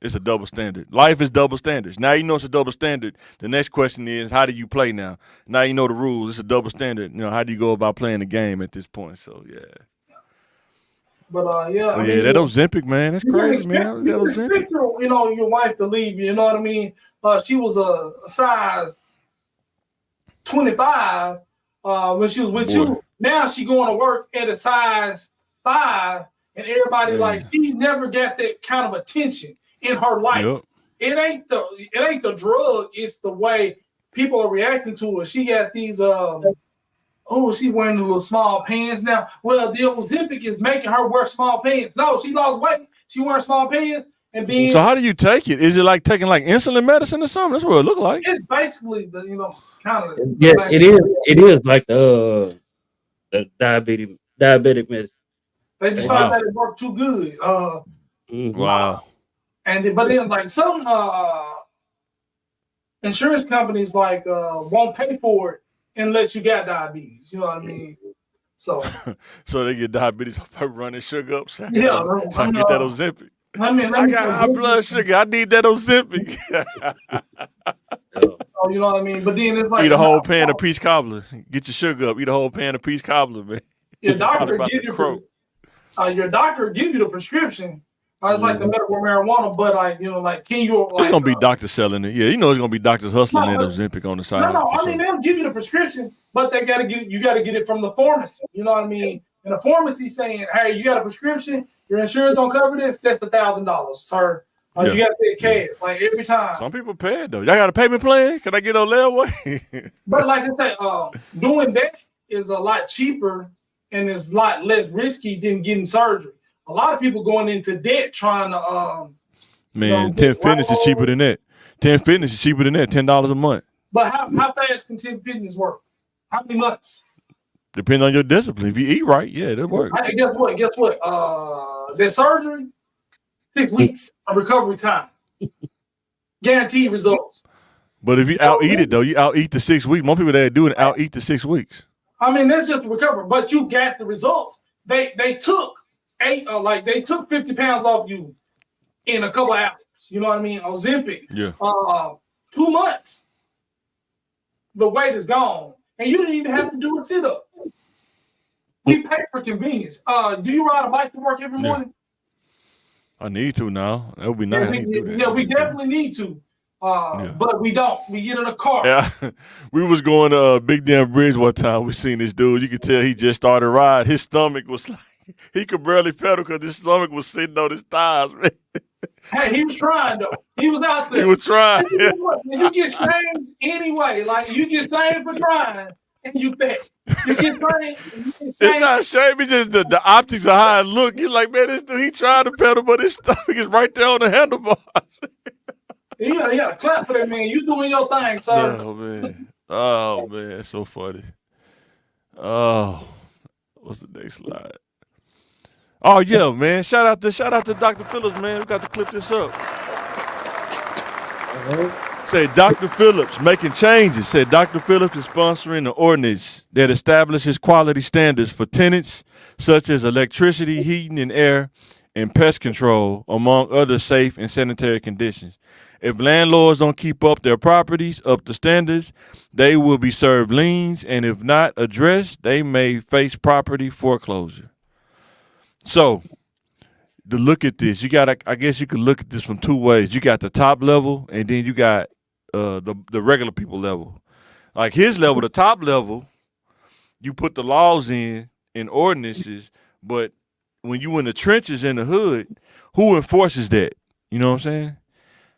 it's a double standard. Life is double standards. Now you know it's a double standard. The next question is, how do you play now? Now you know the rules. It's a double standard. You know, how do you go about playing the game at this point? So yeah. But I mean, that Ozempic, man, that's crazy, man. That Ozempic. You know, your wife to leave you. You know what I mean? She was a size 25 when she was with you. Now she going to work at a size 5, and everybody like she's never got that kind of attention in her life. Yep. It ain't the drug. It's the way people are reacting to her. She got these she wearing the little small pants now. Well, the Ozempic is making her wear small pants. No, she lost weight. She wearing small pants. And then, so how do you take it? Is it like taking like insulin medicine or something? That's what it look like. It's basically the kind of it is. It is like the diabetic medicine. They just thought that it worked too good. Wow. But then like some insurance companies like won't pay for it unless you got diabetes. You know what I mean? So they get diabetes by running sugar up. So yeah, I get that Ozempic. I got high blood sugar. I need that Ozempic. So, you know what I mean? But then it's like eat a whole pan of peach cobbler. Get your sugar up. Eat a whole pan of peach cobbler, man. Your doctor give you the prescription. It's like the medical marijuana, but can you? It's gonna be doctors selling it. Yeah, it's gonna be doctors hustling that Ozempic on the side. No. I mean, they'll give you the prescription, but you got to get it from the pharmacy. You know what I mean? And the pharmacy saying, "Hey, you got a prescription. Your insurance don't cover this. That's $1,000, sir. You got to pay cash like every time." Some people pay it though. Y'all got a payment plan? Can I get on layaway? But like I said, doing that is a lot cheaper and it's a lot less risky than getting surgery. A lot of people going into debt trying to 10 Fitness is cheaper than that. 10 Fitness is cheaper than that. $10 a month. But how fast can 10 Fitness work? How many months? Depends on your discipline. If you eat right, it'll work. Guess what? That surgery, 6 weeks of recovery time. Guaranteed results. But if you out-eat it, though, you out-eat the 6 weeks. Most people that do it out-eat the 6 weeks. I mean, that's just recovery. But you got the results. They took like they took 50 pounds off you in a couple hours. You know what I mean? Ozempic. Yeah. 2 months. The weight is gone. And you didn't even have to do a sit-up. We pay for convenience. Do you ride a bike to work every morning? I need to now. That would be nice. We definitely need to. But we don't. We get in a car. Yeah. We was going to Big Damn Bridge one time. We seen this dude. You could tell he just started riding. His stomach was like, he could barely pedal because his stomach was sitting on his thighs, man. Hey, he was trying, though. He was out there. He was trying. You get shamed anyway. Like, you get shamed for trying, and you fat. You get shamed. It's not shame. It's just the optics of how it look. You're like, man, this dude, he trying to pedal, but his stomach is right there on the handlebars. You gotta clap for that, man. You doing your thing, sir. Oh, man. It's so funny. Oh, what's the next slide? Oh, yeah, man. Shout out to Dr. Phillips, man. We got to clip this up. Say Dr. Phillips making changes. Said Dr. Phillips is sponsoring an ordinance that establishes quality standards for tenants such as electricity, heating, and air, and pest control, among other safe and sanitary conditions. If landlords don't keep up their properties up to standards, they will be served liens, and if not addressed, they may face property foreclosure. So, to look at this, I guess you could look at this from two ways. You got the top level, and then you got the regular people level. Like his level, the top level, you put the laws in ordinances, but when you in the trenches in the hood, who enforces that? You know what I'm saying?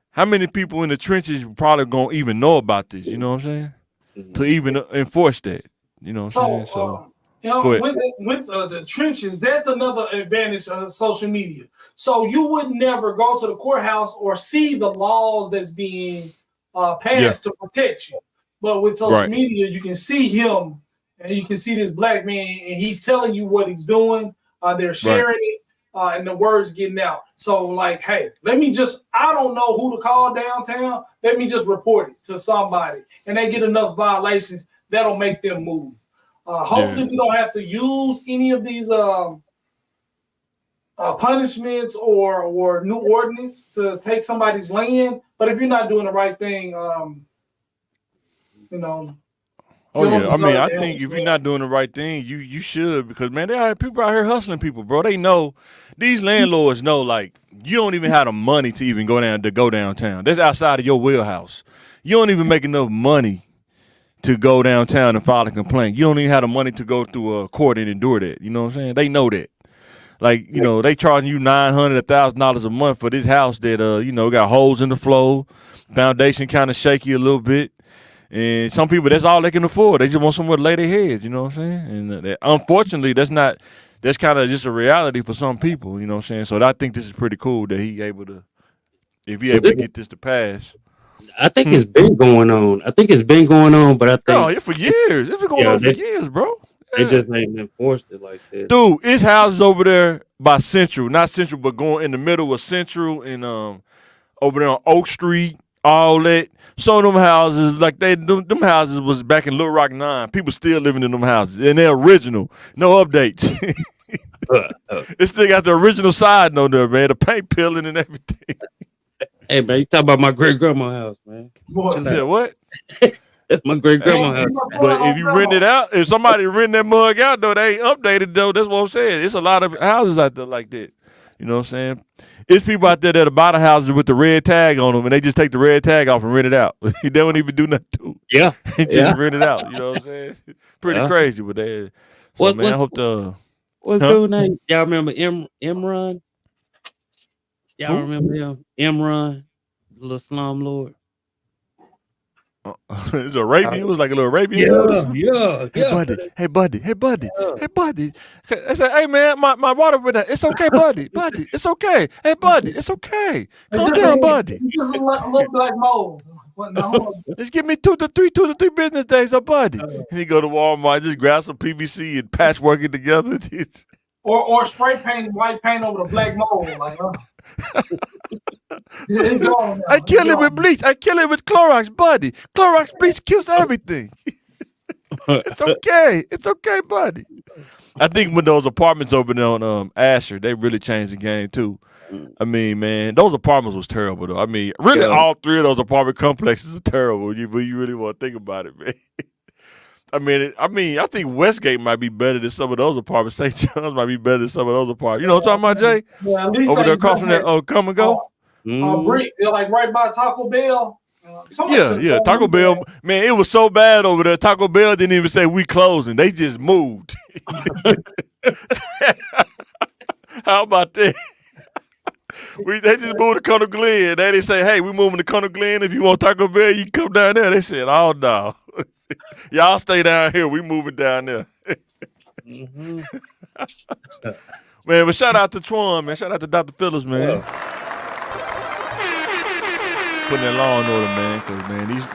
How many people in the trenches probably gonna even know about this? You know what I'm saying? To even enforce that. You know what I'm saying? So. With the trenches, that's another advantage of social media. So you would never go to the courthouse or see the laws that's being passed to protect you. But with social media, you can see him and you can see this black man and he's telling you what he's doing. They're sharing it and the word's getting out. So like, hey, I don't know who to call downtown. Let me just report it to somebody. And they get enough violations, that'll make them move. Hopefully we don't have to use any of these punishments or new ordinance to take somebody's land. But if you're not doing the right thing, you know. Oh yeah, I mean, I think if you're not doing the right thing, you should, because man, there are people out here hustling people, bro. They know, these landlords know, like, you don't even have the money to even go downtown. That's outside of your wheelhouse. You don't even make enough money to go downtown and file a complaint. You don't even have the money to go through a court and endure that. You know what I'm saying? They know that. Like, you know, they charging you $900, $1,000 a month for this house that, got holes in the floor, foundation kind of shaky a little bit. And some people, that's all they can afford. They just want somewhere to lay their heads, you know what I'm saying? And unfortunately, that's kind of just a reality for some people, you know what I'm saying? So I think this is pretty cool that he able to get this to pass. I think it's been going on. But I think yeah, for years. It's been going on for years, bro. They just ain't enforced it like that. Dude, it's houses over there by Central. Not Central, but going in the middle of Central and over there on Oak Street, all that. Some of them houses, like them houses was back in Little Rock 9. People still living in them houses. And they're original. No updates. It still got the original side on there, man. The paint peeling and everything. Hey, man, you talk about my great-grandma house, man. Yeah, what? That's my great-grandma house. But if you rent it out, if somebody rent that mug out, though, they ain't updated, though. That's what I'm saying. It's a lot of houses out there like that. You know what I'm saying? It's people out there that buy the houses with the red tag on them, and they just take the red tag off and rent it out. They don't even do nothing to it. Yeah. They just rent it out. You know what I'm saying? Pretty crazy, but they. So, man, I hope the. What's dude's name? Y'all remember Imran? Y'all remember him? Imran, the little slum lord. It was Arabian. It was like a little Arabian. Yeah. Hey, buddy. I said, hey, man, my water with that. It's okay, buddy. It's okay. Hey, buddy, it's okay. Calm down, buddy. Just a little black mold. Just give me two to three business days, buddy. And he go to Walmart, just grab some PVC and patchwork it together. Or spray paint white paint over the black mold. Like, I kill it with bleach. I kill it with Clorox, buddy. Clorox bleach kills everything. It's okay, buddy. I think with those apartments over there on Asher, they really changed the game too. I mean, man, those apartments was terrible though. I mean, really, Yeah. all three of those apartment complexes are terrible. You really want to think about it, man. I think Westgate might be better than some of those apartments. St. John's might be better than some of those apartments. You know what I'm talking about, Jay? Yeah, at least Over there St. across from John that Come and Go. Brick, they're like right by Taco Bell. Yeah. Taco Bell, man, it was so bad over there. Taco Bell didn't even say we closing. They just moved. How about that? They just moved to Conner Glen. They didn't say, hey, we moving to Conner Glen. If you want Taco Bell, you can come down there. They said, oh, no. Y'all stay down here. We moving down there. Man, but shout out to Twan, man. Shout out to Dr. Phillips, man. Putting that law in order, man. Because, man, these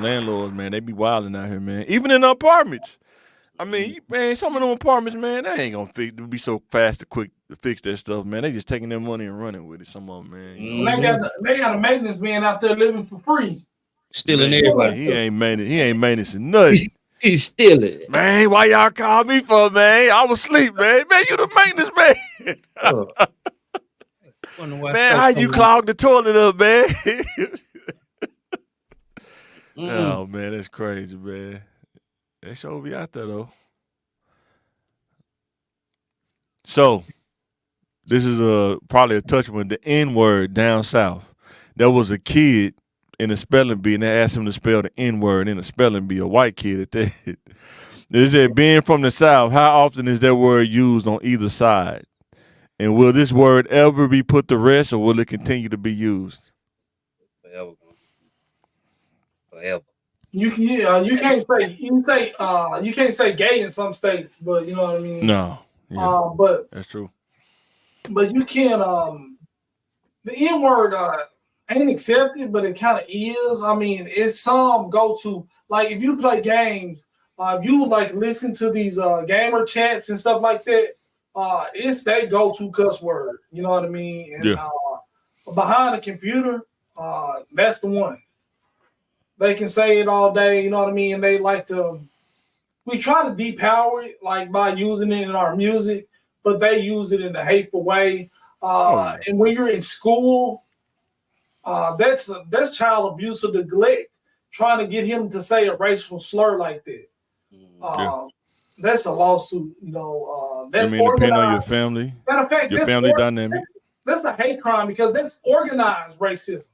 landlords, man, they be wilding out here, man. Even in the apartments. I mean, man, some of them apartments, man, they ain't gonna be so fast and quick to fix that stuff, man. They just taking their money and running with it. Some of them, man. You know? They got a maintenance man out there living for free. Stealing everybody. He ain't maintenance nothing. He's stealing. Man, why y'all call me for, man? I was asleep, man. Man, you the maintenance man. Man, how you clog the toilet up, man? Oh, man, that's crazy, man. They sure be out there, though. So, this is probably a touch one. The N-word down south. There was a kid in a spelling bee, and they asked him to spell the N-word in a spelling bee, a white kid at that. They said, being from the south, how often is that word used on either side? And will this word ever be put to rest, or will it continue to be used? Forever. You can't say gay in some states, but you know what I mean. No, yeah, but that's true. But you can the N word ain't accepted, but it kind of is. I mean, it's some go to, like if you play games, if you like listen to these gamer chats and stuff like that, it's they go to cuss word. You know what I mean? And behind the computer, that's the one. They can say it all day, you know what I mean? And they like to, we try to depower it, like by using it in our music, but they use it in a hateful way. And when you're in school, that's child abuse or neglect, trying to get him to say a racial slur like that. That's a lawsuit, you know. That's depending on your family, matter of fact, your family dynamic. That's a hate crime because that's organized racism.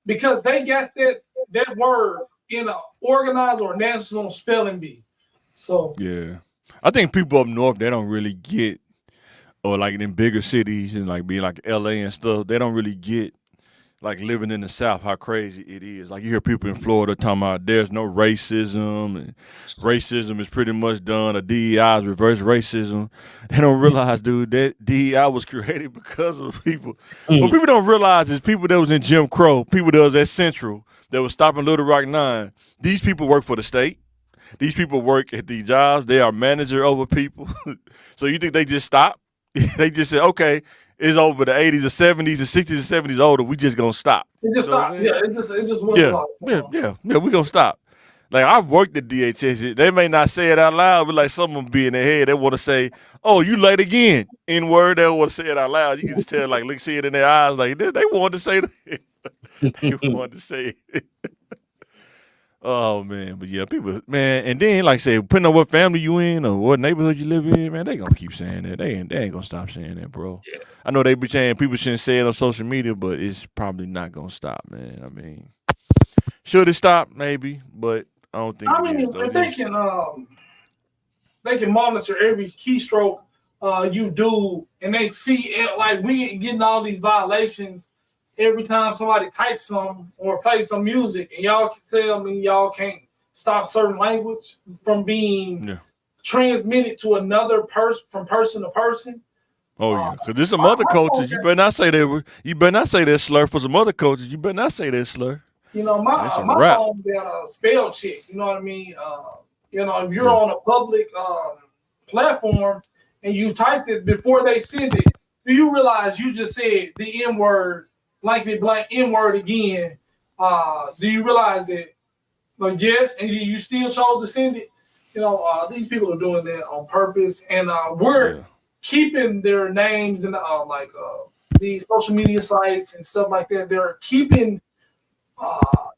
Because they got that word in an organized or national spelling bee. So yeah, I think people up north, they don't really get, or like in bigger cities and like being like LA and stuff, they don't really get like living in the South how crazy it is. Like you hear people in Florida talking about there's no racism and racism is pretty much done, or DEI is reverse racism. They don't realize, dude, that DEI was created because of people. What people don't realize is people that was in Jim Crow, people that was at Central, that was stopping Little Rock 9. These people work for the state. These people work at these jobs. They are manager over people. So you think they just stop? They just said, okay, it's over the 80s, the 70s, the 60s, and 70s older. We just gonna stop. It just stopped. Yeah, it just went yeah. We gonna stop. Like I've worked at DHS. They may not say it out loud, but like someone be in their head, they want to say, "Oh, you late again." In word, they want to say it out loud. You can just tell, like, look, see it in their eyes, like they wanted to say it. They wanted to say it. Oh man, but yeah, people, man, and then like I say, depending on what family you in or what neighborhood you live in, man, they gonna keep saying that. They ain't gonna stop saying that, bro. Yeah. I know they be saying people shouldn't say it on social media, but it's probably not gonna stop, man. I mean, should it stop? Maybe, but I don't think. I mean, if they can monitor every keystroke you do, and they see it, like we getting all these violations. Every time somebody types something or plays some music, and y'all can tell me y'all can't stop certain language from being transmitted to another person, from person to person. Oh yeah, because there's some other cultures. You better not say that. You better not say that slur for some other cultures. You better not say that slur. You know, my phone got a spell check. You know what I mean? You know, if you're on a public platform and you typed it before they send it, do you realize you just said the N word? Blankety blank N-word again. Do you realize it? Like, yes, and you still chose to send it? These people are doing that on purpose, and we're keeping their names in these social media sites and stuff like that. They're keeping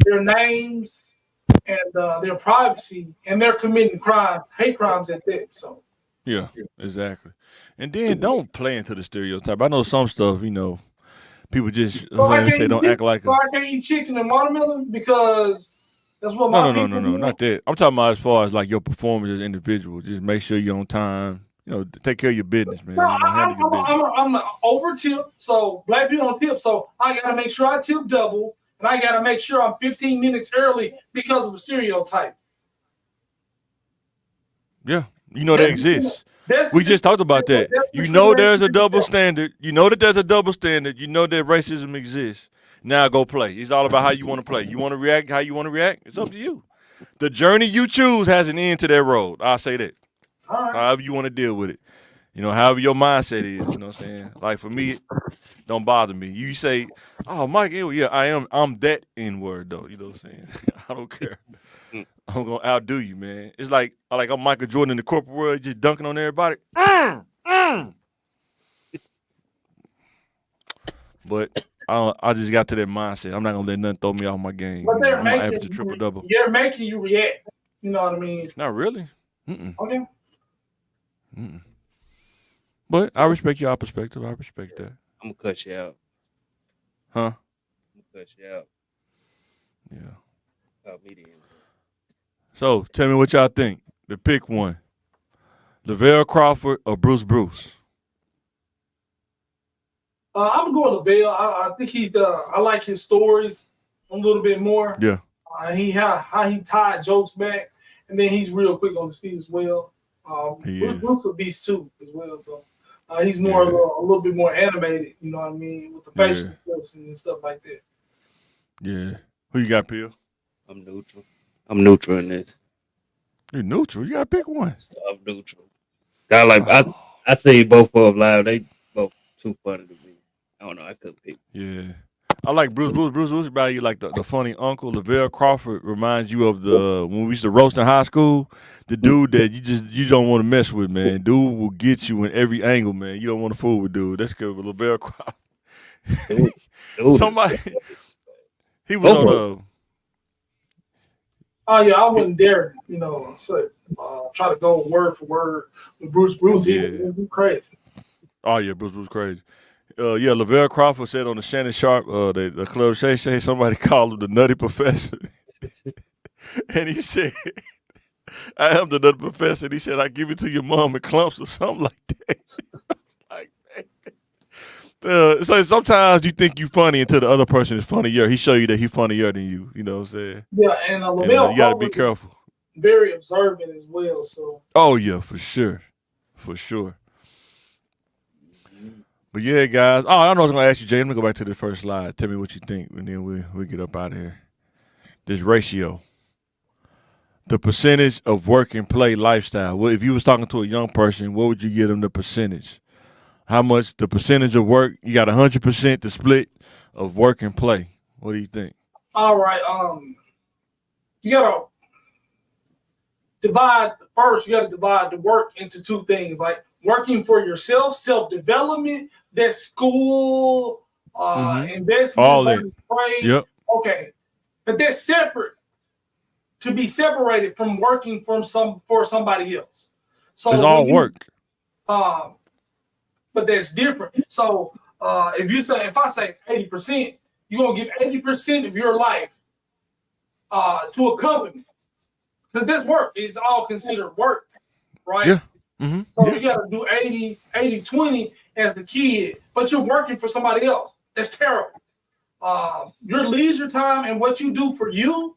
their names and their privacy, and they're committing crimes, hate crimes at that. So Yeah, exactly. And then don't play into the stereotype. I know some stuff, people just say don't act like I can't eat chicken and watermelon because that's what no, my people do. not that. I'm talking about as far as like your performance as an individual. Just make sure you're on time. Take care of your business, man. No, handle your business. I'm over tip, so black people don't tip. So I gotta make sure I tip double, and I gotta make sure I'm 15 minutes early because of a stereotype. Yeah, they exist. We just talked about that. There's a double standard. That there's a double standard. That racism exists. Now go play. It's all about how you want to play. You want to react how you want to react? It's up to you. The journey you choose has an end to that road. I'll say that. All right. However you want to deal with it. However your mindset is. You know what I'm saying? Like for me, don't bother me. You say, oh, Mike, yeah, I am. I'm that N-word, though. You know what I'm saying? I don't care. I'm going to outdo you, man. It's like I'm Michael Jordan in the corporate world, just dunking on everybody. But I just got to that mindset. I'm not going to let nothing throw me off my game. But they're I'm going to average a triple-double. They're making you react. You know what I mean? Not really. Mm-mm. Okay. Mm-mm. But I respect your perspective. I respect that. I'm going to cut you out. Huh? I'm going to cut you out. Yeah. Call me the N-word. So, tell me what y'all think. The pick one. Lavelle Crawford or Bruce Bruce? I'm going to Lavelle. I think he's I like his stories a little bit more. Yeah. How he tied jokes back, and then he's real quick on his feet as well. Bruce a beast too as well. So he's more a little bit more animated. You know what I mean, with the facial expressions and stuff like that. Yeah. Who you got, Peel? I'm neutral in this. You're neutral. You got to pick one. I'm neutral. I see both of them live. They both too funny to me. I don't know. I couldn't pick. Yeah. I like Bruce. Bruce about you like the funny uncle. Lavelle Crawford reminds you of when we used to roast in high school. The dude that you don't want to mess with, man. Dude will get you in every angle, man. You don't want to fool with dude. That's good with Lavelle Crawford. Somebody. He was on Oh yeah, I wouldn't dare, try to go word for word with Bruce. He'd be crazy. Oh yeah, Bruce crazy. Lavelle Crawford said on the Shannon Sharp, the Club Shay, somebody called him the Nutty Professor, and he said, "I am the Nutty Professor." And he said, "I give it to your mom in clumps or something like that." So sometimes you think you funny until the other person is funnier. He show you that he's funnier than you. You know what I'm saying? Yeah, and Lavelle, you gotta be careful. Very observant as well. So. Oh yeah, for sure. But yeah, guys. Oh, I know I was gonna ask you, Jay. Let me go back to the first slide. Tell me what you think, and then we get up out of here. This ratio, the percentage of work and play lifestyle. Well, if you was talking to a young person, what would you give them the percentage? How much the percentage of work? You got 100% the split of work and play. What do you think? All right. You gotta divide the work into two things, like working for yourself, self-development, that school, investment, all that. Trade. Yep. Okay, but that's separate. To be separated from working for somebody else. So it's all work. But that's different. So if I say 80%, you're gonna give 80% of your life to a company, because this work is all considered work, right? Yeah. Mm-hmm. So you gotta do 80-20 as a kid, but you're working for somebody else. That's terrible. Your leisure time and what you do for you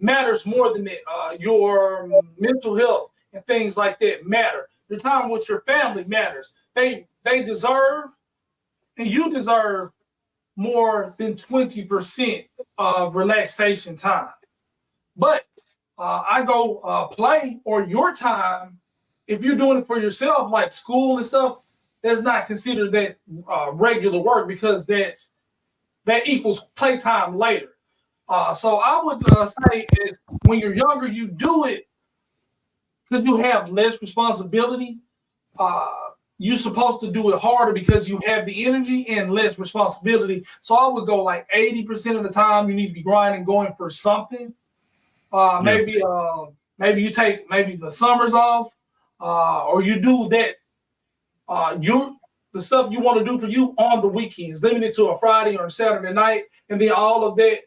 matters more than that. Your mental health and things like that matter. Your time with your family matters. They deserve, and you deserve, more than 20% of relaxation time. But I go play, or your time, if you're doing it for yourself, like school and stuff, that's not considered that regular work, because that equals playtime later. So I would say is when you're younger, you do it you have less responsibility, you're supposed to do it harder because you have the energy and less responsibility. So I would go like 80% of the time you need to be grinding, going for something. Maybe you take maybe the summers off, or you do that. The stuff you want to do for you on the weekends, limit it to a Friday or a Saturday night, and then all of that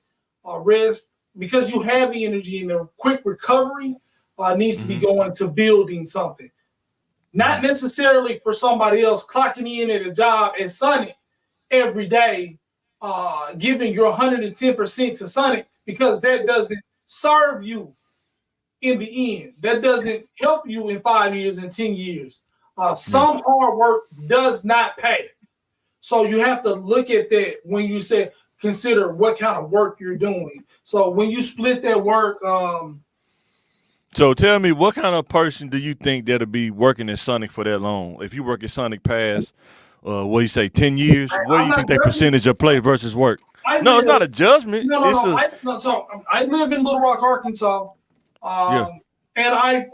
rest, because you have the energy and the quick recovery needs to be going to building something. Not necessarily for somebody else clocking in at a job at Sonic every day, giving your 110% to Sonic, because that doesn't serve you in the end. That doesn't help you in 5 years and 10 years. Some hard work does not pay. So you have to look at that when you say consider what kind of work you're doing. So when you split that work, So tell me, what kind of person do you think that'll be working at Sonic for that long? If you work at Sonic past, what do you say, 10 years? What do you think their percentage of play versus work? No, it's not a judgment. So I live in Little Rock, Arkansas, and I've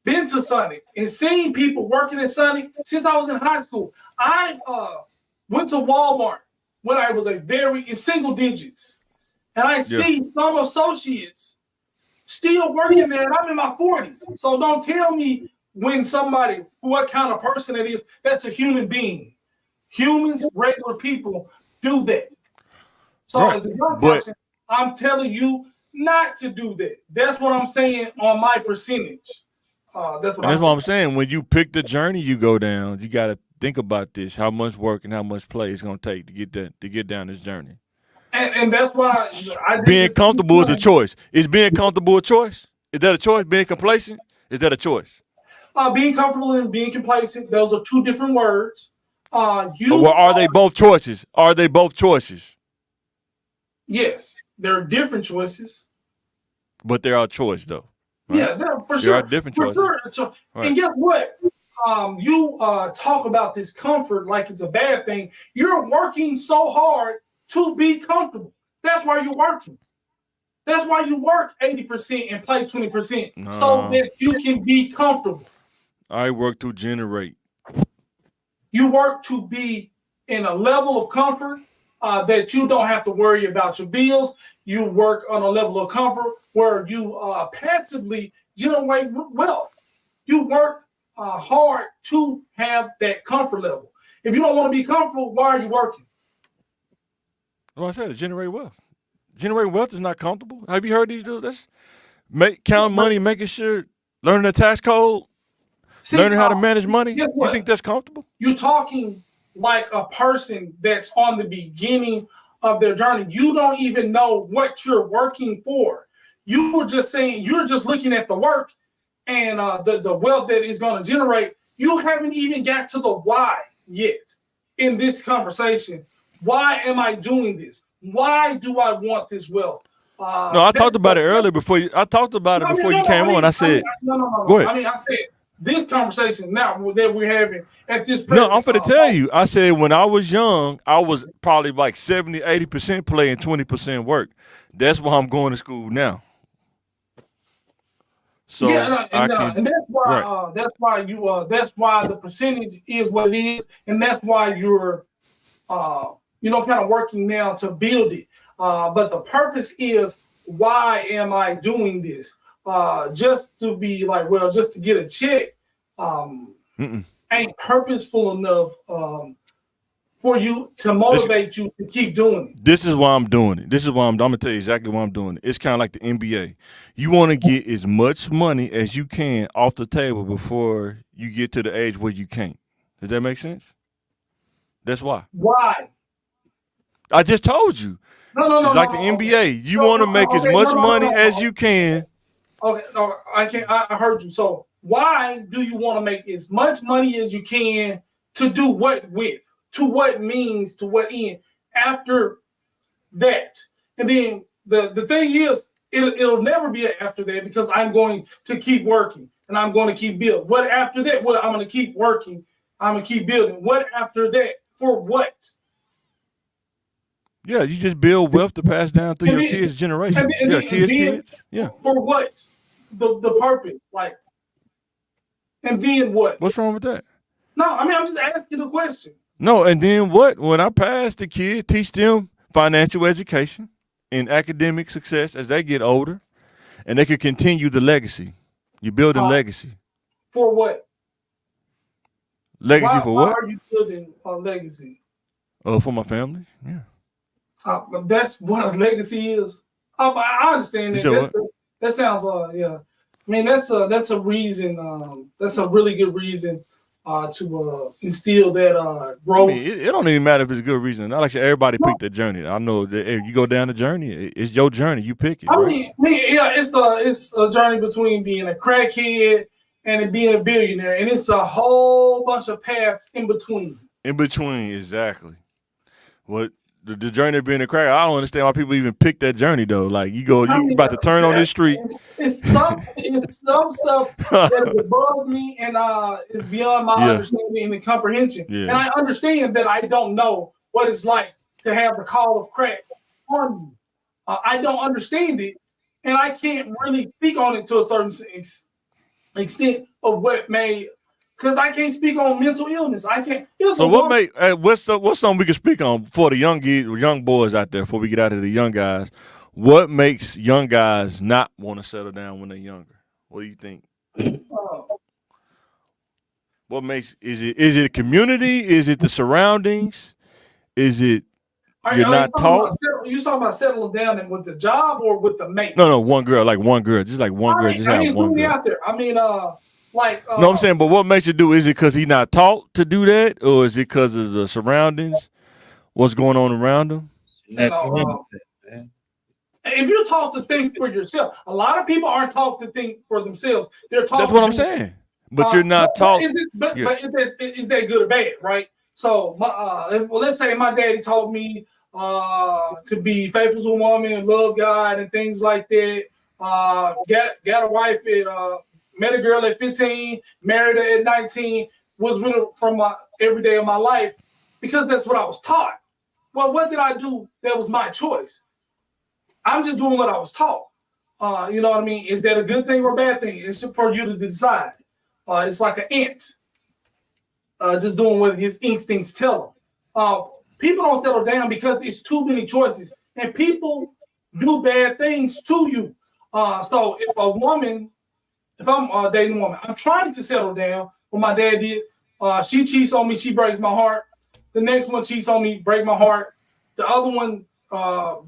been to Sonic and seen people working at Sonic since I was in high school. I went to Walmart when I was in single digits, and I see some associates still working there, and I'm in my 40s. So don't tell me what kind of person it is. That's a human being. Humans, regular people, do that. So as a young person, I'm telling you not to do that. That's what I'm saying on my percentage. That's what I'm saying. When you pick the journey you go down, you got to think about this: how much work and how much play it's going to take to get down this journey. And that's why being comfortable is a choice. Is being comfortable a choice? Is that a choice? Being complacent? Is that a choice? Being comfortable and being complacent, those are two different words. Are they both choices? Are they both choices? Yes, there are different choices. But they are choice, though. Right? Yeah, for sure. There are different choices. Sure. So, and guess what? You talk about this comfort like it's a bad thing. You're working so hard to be comfortable. That's why you're working. That's why you work 80% and play 20% so that you can be comfortable. I work to generate. You work to be in a level of comfort that you don't have to worry about your bills. You work on a level of comfort where you passively generate wealth. You work hard to have that comfort level. If you don't want to be comfortable, why are you working? Well, I said to generate wealth. Generating wealth is not comfortable. Have you heard these dudes? That's counting money, making sure, learning the tax code, learning how to manage money. You think that's comfortable? You're talking like a person that's on the beginning of their journey. You don't even know what you're working for. You were just saying, you're just looking at the work and the wealth that is going to generate. You haven't even got to the why yet in this conversation. Why am I doing this? Why do I want this wealth? No, I talked about it earlier before you. I talked about it before you came on. I said, no. Go ahead. I said this conversation now that we're having at this. No, I'm going to tell you. I said when I was young, I was probably like 70, 80% play and 20% work. That's why I'm going to school now. So and that's why that's why the percentage is what it is, and that's why you're kind of working now to build it. But the purpose is, why am I doing this? Just to be like, well, just to get a check, ain't purposeful enough for you to motivate you to keep doing it. This is why I'm doing it. I'm going to tell you exactly why I'm doing it. It's kind of like the NBA. You want to get as much money as you can off the table before you get to the age where you can't. Does that make sense? That's why. Why? I just told you. No. It's like the NBA. You want to make as much money as you can. Okay, no, I can't. I heard you. So why do you want to make as much money as you can to do what with? To what means? To what end? After that, and then the thing is, it'll never be after that, because I'm going to keep working and I'm going to keep building. What after that? Well, I'm going to keep working. I'm going to keep building. What after that? For what? Yeah, you just build wealth to pass down through your kids' generation. Kids. Yeah. For what? the purpose? Like, and then what? What's wrong with that? No, I mean I'm just asking the question. No, and then what? When I pass the kid, teach them financial education and academic success as they get older, and they can continue the legacy. You're building legacy. For what? Legacy for why what? are you building a legacy? For my family. Yeah. That's what a legacy is. I understand You that. said what? That sounds yeah. I mean that's a reason. That's a really good reason to instill that growth. I mean, it don't even matter if it's a good reason. I like to say everybody pick their journey. I know that if you go down the journey, it's your journey. You pick it. I Right? mean, yeah, it's a journey between being a crackhead and being a billionaire, and it's a whole bunch of paths in between. In between, exactly. What the journey of being a cracker, I don't understand why people even pick that journey though. Like you about to turn on this street. It's some stuff that is above me and is beyond my understanding and comprehension. Yeah. And I understand that I don't know what it's like to have the call of crack on me. I don't understand it, and I can't really speak on it to a certain extent of what may. Because I can't speak on mental illness. I can't. So what's something we can speak on for the young boys out there before we get out of the young guys? What makes young guys not want to settle down when they're younger? What do you think? What makes is it community? Is it the surroundings? Is it you're not taught? You talking about settling down and with the job or with the mate? No, one girl, just like one girl, just have one girl. Out there. I mean, no, I'm saying, but what makes you do? Is it because he's not taught to do that, or is it because of the surroundings? What's going on around him? If you're taught to think for yourself, a lot of people aren't taught to think for themselves. They're taught. That's what I'm saying. But you're not taught. But is that good or bad, right? So, let's say my daddy taught me to be faithful to a woman and love God and things like that. Got a wife at. Met a girl at 15, married her at 19, was with her from every day of my life because that's what I was taught. Well, what did I do? That was my choice. I'm just doing what I was taught. You know what I mean? Is that a good thing or a bad thing? It's for you to decide. It's like an ant, just doing what his instincts tell him. People don't settle down because it's too many choices, and people do bad things to you. So if I'm dating a woman, I'm trying to settle down. What my dad did, she cheats on me, she breaks my heart. The next one cheats on me, break my heart. The other one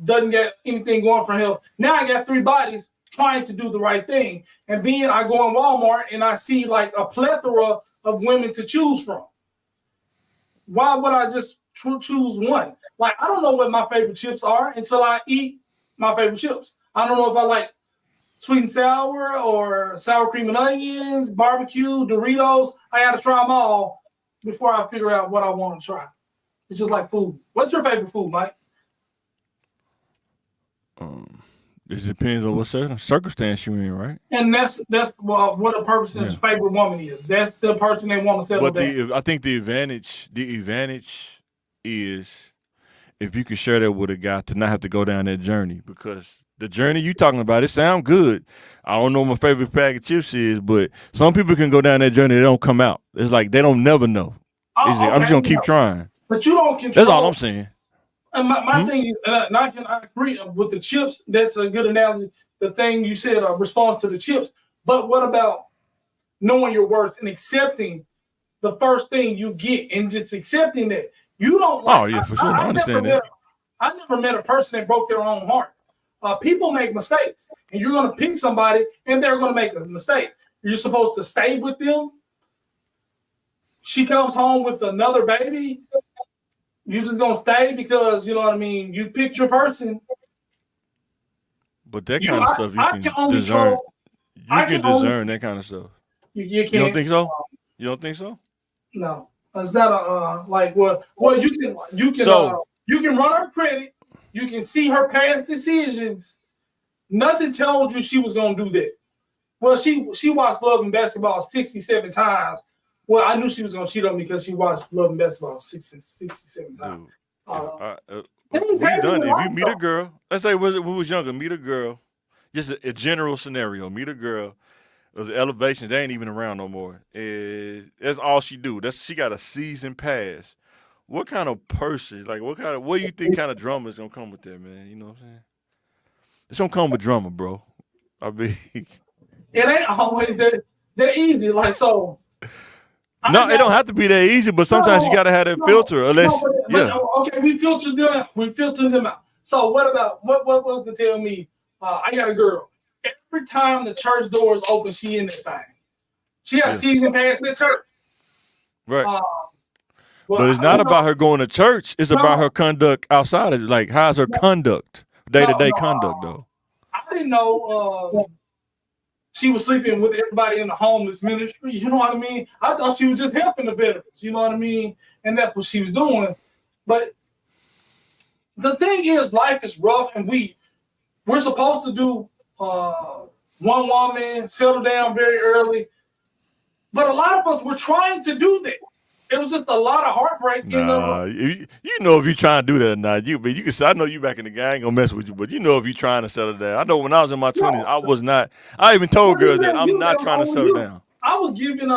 doesn't get anything going for him. Now I got 3 bodies trying to do the right thing. And then I go in Walmart and I see like a plethora of women to choose from. Why would I just choose one? Like, I don't know what my favorite chips are until I eat my favorite chips. I don't know if I like sweet and sour or sour cream and onions, barbecue, Doritos. I got to try them all before I figure out what I want to try. It's just like food. What's your favorite food, Mike? It depends on what circumstance you're in, right? And that's what a person's favorite woman is. That's the person they want to settle down. I think the advantage is if you can share that with a guy to not have to go down that journey, because the journey you talking about, it sound good. I don't know what my favorite pack of chips is, but some people can go down that journey, they don't come out. It's like they don't never know. I'm just gonna keep trying. But you don't control. That's all I'm saying. And my thing is, and I agree with the chips. That's a good analogy. The thing you said, a response to the chips. But what about knowing your worth and accepting the first thing you get and just accepting that you don't? For sure. I understand that. I never met a person that broke their own heart. People make mistakes, and you're going to pick somebody, and they're going to make a mistake. You're supposed to stay with them. She comes home with another baby. You just gonna stay because you know what I mean. You picked your person. But that kind of stuff you can discern. You can discern that kind of stuff. You can't. You don't think so? You don't think so? No, it's not a Well, you can run her credit. You can see her past decisions. Nothing told you she was gonna do that. Well, she watched Love and Basketball 67 times. Well, I knew she was going to cheat on me because she watched Love and Basketball 67 times. We done. If you meet a girl, let's say when we was younger, meet a girl, just a general scenario. Meet a girl. Those elevations, they ain't even around no more. That's all she do. She got a season pass. What kind of person, like what do you think kind of drama is gonna come with that, man? You know what I'm saying? It's gonna come with drama, bro. I mean, it ain't always that easy. Like so. No, it don't have to be that easy, but sometimes you gotta have that filter. Unless, okay, we filtered them out. We filtered them out. So what about what was to tell me? I got a girl. Every time the church doors open, she in that thing. She has season pass at church. Right. But it's not about her going to church. It's about her conduct outside of it. Like, how's her conduct, day-to-day conduct, though? I didn't know she was sleeping with everybody in the homeless ministry. You know what I mean? I thought she was just helping the veterans. You know what I mean? And that's what she was doing. But the thing is, life is rough, and we're supposed to do one woman, settle down very early. But a lot of us were trying to do that. It was just a lot of heartbreak. You know if you're trying to do that or not. You can say, I know you back in the gang, I ain't gonna mess with you, but you know if you're trying to settle down. I know when I was in my 20s, I was not. I even told girls that I'm not trying to settle down. I was giving,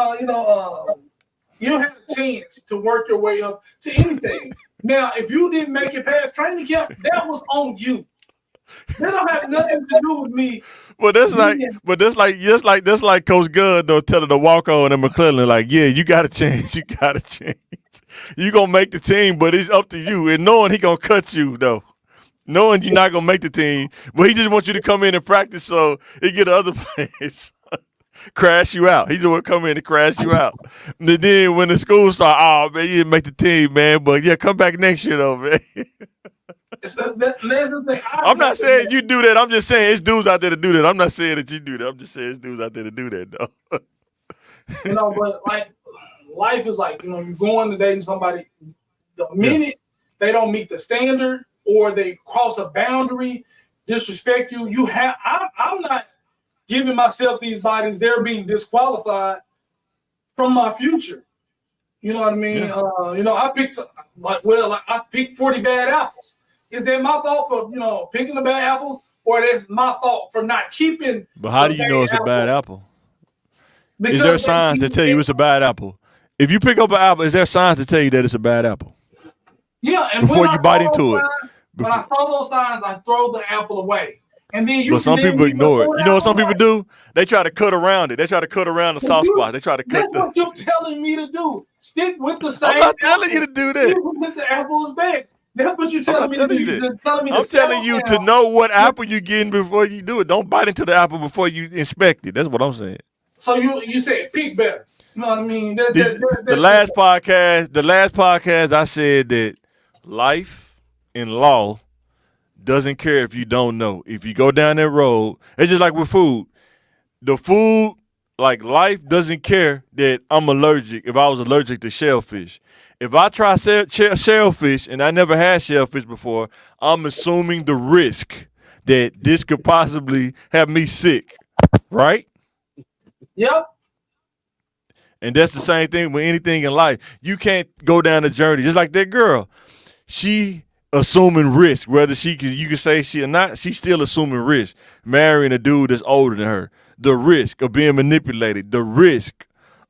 you had a chance to work your way up to anything. Now, if you didn't make it past training camp, that was on you. That don't have nothing to do with me. But that's like Coach Gunn though telling the walk on and McClellan, like, yeah, you gotta change. You gotta change. You gonna make the team, but it's up to you. And knowing he gonna cut you though. Knowing you're not gonna make the team, but he just wants you to come in and practice so he get other players crash you out. He just want to come in and crash you out. And then when the school start, oh man, you didn't make the team, man. But yeah, come back next year though, man. I'm not saying you do that. I'm just saying it's dudes out there to do that. I'm not saying that you do that. I'm just saying it's dudes out there to do that, though. But like life is like, you go into dating somebody, the minute they don't meet the standard or they cross a boundary, disrespect you, I'm not giving myself these bodies. They're being disqualified from my future. You know what I mean? Yeah. I picked 40 bad apples. Is that my fault for, picking a bad apple, or that's my fault for not keeping? But how do you know it's a bad apple? Is there signs that tell you it's a bad apple? If you pick up an apple, is there signs to tell you that it's a bad apple? Yeah, and before you bite into it. When I saw those signs, I throw the apple away. And then but some people ignore it. You know what some people do? They try to cut around it. They try to cut around the soft spot. They try to cut. That's what you're telling me to do. Stick with the same. I'm not telling you to do that. With the apple's back. That's what you're telling me to do. I'm telling you to know what apple you're getting before you do it. Don't bite into the apple before you inspect it. That's what I'm saying. So you said pick better. You know what I mean? The last podcast, I said that life and law doesn't care if you don't know. If you go down that road, it's just like with food. The food, like life doesn't care that I'm allergic. If I was allergic to shellfish. If I try shellfish and I never had shellfish before, I'm assuming the risk that this could possibly have me sick, right? Yep. And that's the same thing with anything in life. You can't go down the journey. Just like that girl. She assuming risk. Whether you can say she or not, she's still assuming risk. Marrying a dude that's older than her. The risk of being manipulated. The risk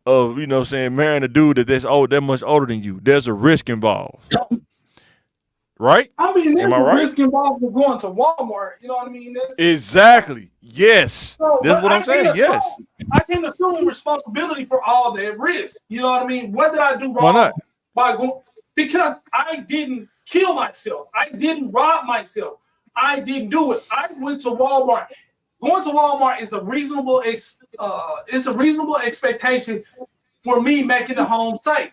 of, marrying a dude that's much older than you. There's a risk involved. Right? I mean, there's a risk involved with going to Walmart. You know what I mean? Exactly. Yes. That's what I'm saying. Yes. I can't assume responsibility for all that risk. You know what I mean? What did I do wrong? Why not? Because I didn't kill myself. I didn't rob myself. I didn't do it. I went to Walmart. Going to Walmart is a reasonable expectation for me making the home safe.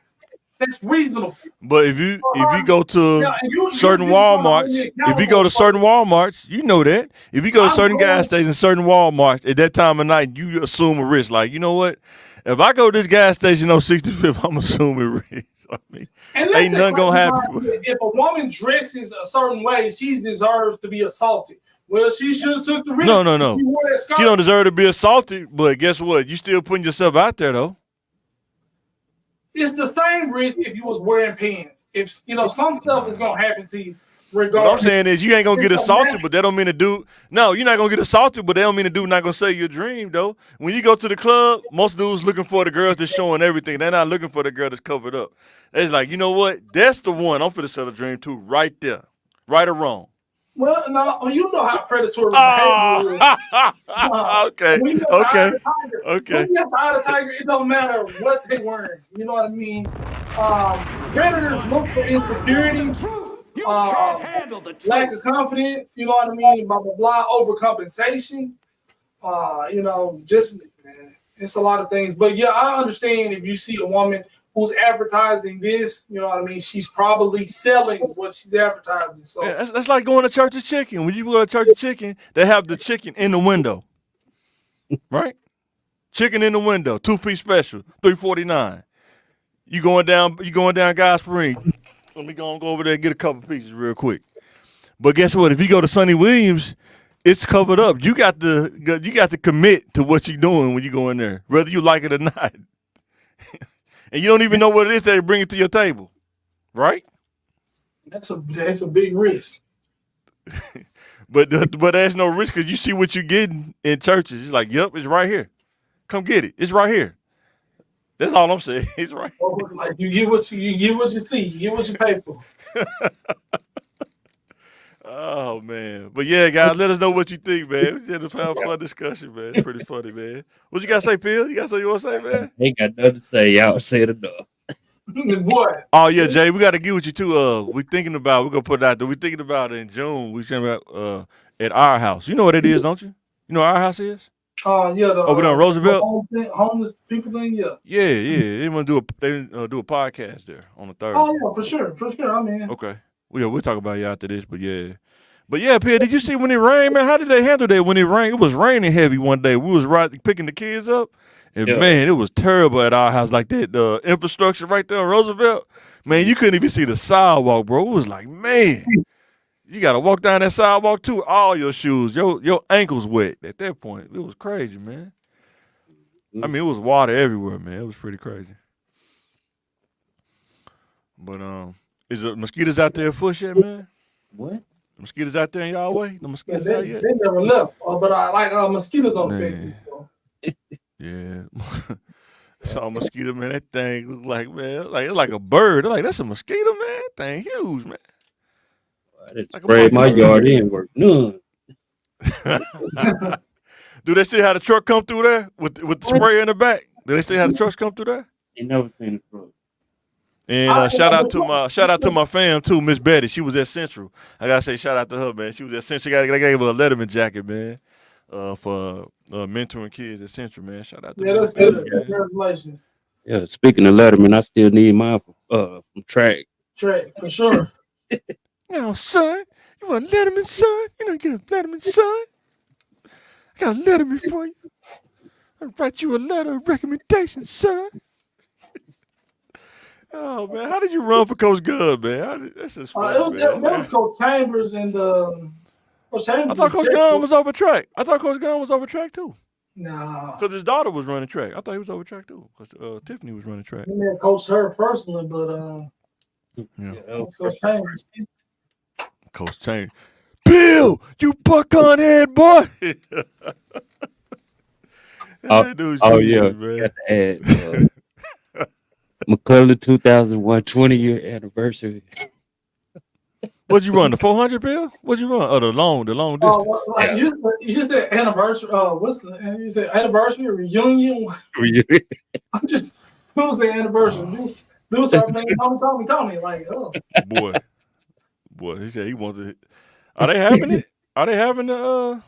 That's reasonable. But if you go to certain Walmarts, if you go to certain Walmarts, you know that. If you go to certain gas stations, certain Walmarts, at that time of night, you assume a risk. Like, you know what? If I go to this gas station on 65th, I'm assuming risk. I mean, ain't nothing gonna happen. If a woman dresses a certain way, she deserves to be assaulted. Well, she should have took the risk. No. She don't deserve to be assaulted, but guess what? You still putting yourself out there, though. It's the same risk if you was wearing pants. If some stuff is gonna happen to you. What I'm saying is you ain't gonna get assaulted, but that don't mean the dude. No, you're not gonna get assaulted, but that don't mean the dude not gonna say your dream though. When you go to the club, most dudes looking for the girls that's showing everything. They're not looking for the girl that's covered up. It's like, you know what? That's the one I'm finna sell a dream to right there, right or wrong. Well, no, you know how predatory behavior is. Okay, When you okay, when you have to hide a tiger, it don't matter what they wearing. You know what I mean? Predators look for insecurity, lack of confidence. You know what I mean? Blah blah blah. Overcompensation. You know, just man, it's a lot of things. But yeah, I understand if you see a woman who's advertising this, you know what I mean? She's probably selling what she's advertising. So yeah, that's like going to Church's Chicken. When you go to Church's Chicken, they have the chicken in the window, right? Chicken in the window, 2-piece special, $3.49. You going down Gasparine. Let me go over there and get a couple pieces real quick. But guess what? If you go to Sonny Williams, it's covered up. You got to commit to what you're doing when you go in there, whether you like it or not. And you don't even know what it is that they bring it to your table, right? that's a big risk. But there's no risk because you see what you're getting in churches. It's like, yep, it's right here. Come get it. It's right here. That's all I'm saying. It's right. Like you get what you see. You get what you pay for. Oh man, but yeah, guys, let us know what you think, man. We had a fun discussion, man. It's pretty funny, man. What you got to say, Phil? You got something you want to say, man? Ain't got nothing to say. Y'all said enough. What? Oh yeah, Jay, we got to get with you too. We're gonna put it out there. We're thinking about it in June. We thinking about at our house. You know what it is, don't you? You know what our house is? Yeah. Over there on Roosevelt. Homeless people thing, yeah. Yeah. They want to do a podcast there on the 3rd. Oh yeah, for sure. I mean, Okay. We'll talk about you after this, but yeah. But yeah, Pierre, did you see when it rained, man? How did they handle that when it rained? It was raining heavy one day. We was picking the kids up, and man, it was terrible at our house. Like that, the infrastructure right there on Roosevelt, man, you couldn't even see the sidewalk, bro. It was like, man, you got to walk down that sidewalk too. All your shoes, your ankles wet at that point. It was crazy, man. I mean, it was water everywhere, man. It was pretty crazy. But is the mosquitoes out there afoot yet, man? What? The mosquitoes out there in y'all way? The mosquitoes out yet? They never left. But I like mosquitoes on the bed. Yeah. Saw a mosquito, man. That thing looked like, man, it's like a bird. They're like, that's a mosquito, man. That thing huge, man. I didn't spray my yard. It didn't work none. Do they still have the truck come through there with the spray in the back? Do they still have the trucks come through there? You never seen the truck. And shout out to my fam too, Miss Betty. She was at Central. I gotta say shout out to her, man. She was at Central. I gave her a Letterman jacket, man, for mentoring kids at Central, man. Shout out to her. That's good. Congratulations. Yeah, speaking of Letterman, I still need mine from track. Track for sure. Now, son, you want a Letterman, son? You know, get a Letterman, son. I got a Letterman for you. I'll write you a letter of recommendation, son. Oh man, how did you run for Coach Good, man? That's just fun, man. That was Coach Chambers and Coach Chambers. I thought Coach Gunn was over track. I thought Coach Gunn was over track too. Nah, because his daughter was running track. I thought he was over track too, because Tiffany was running track. He may have coached her personally, but yeah, Coach Chambers. Coach Chambers. Bill, you buck-on head boy. Oh yeah, man. Got the ad. McClellan 2001 20-year anniversary. What'd you run? The 400, Bill? What'd you run? Oh, the long distance. You just said anniversary. You said anniversary or reunion? I'm just who's the anniversary? Bill started playing Tommy. Like, oh. Boy, he said he wanted. Are they having it? Are they having the?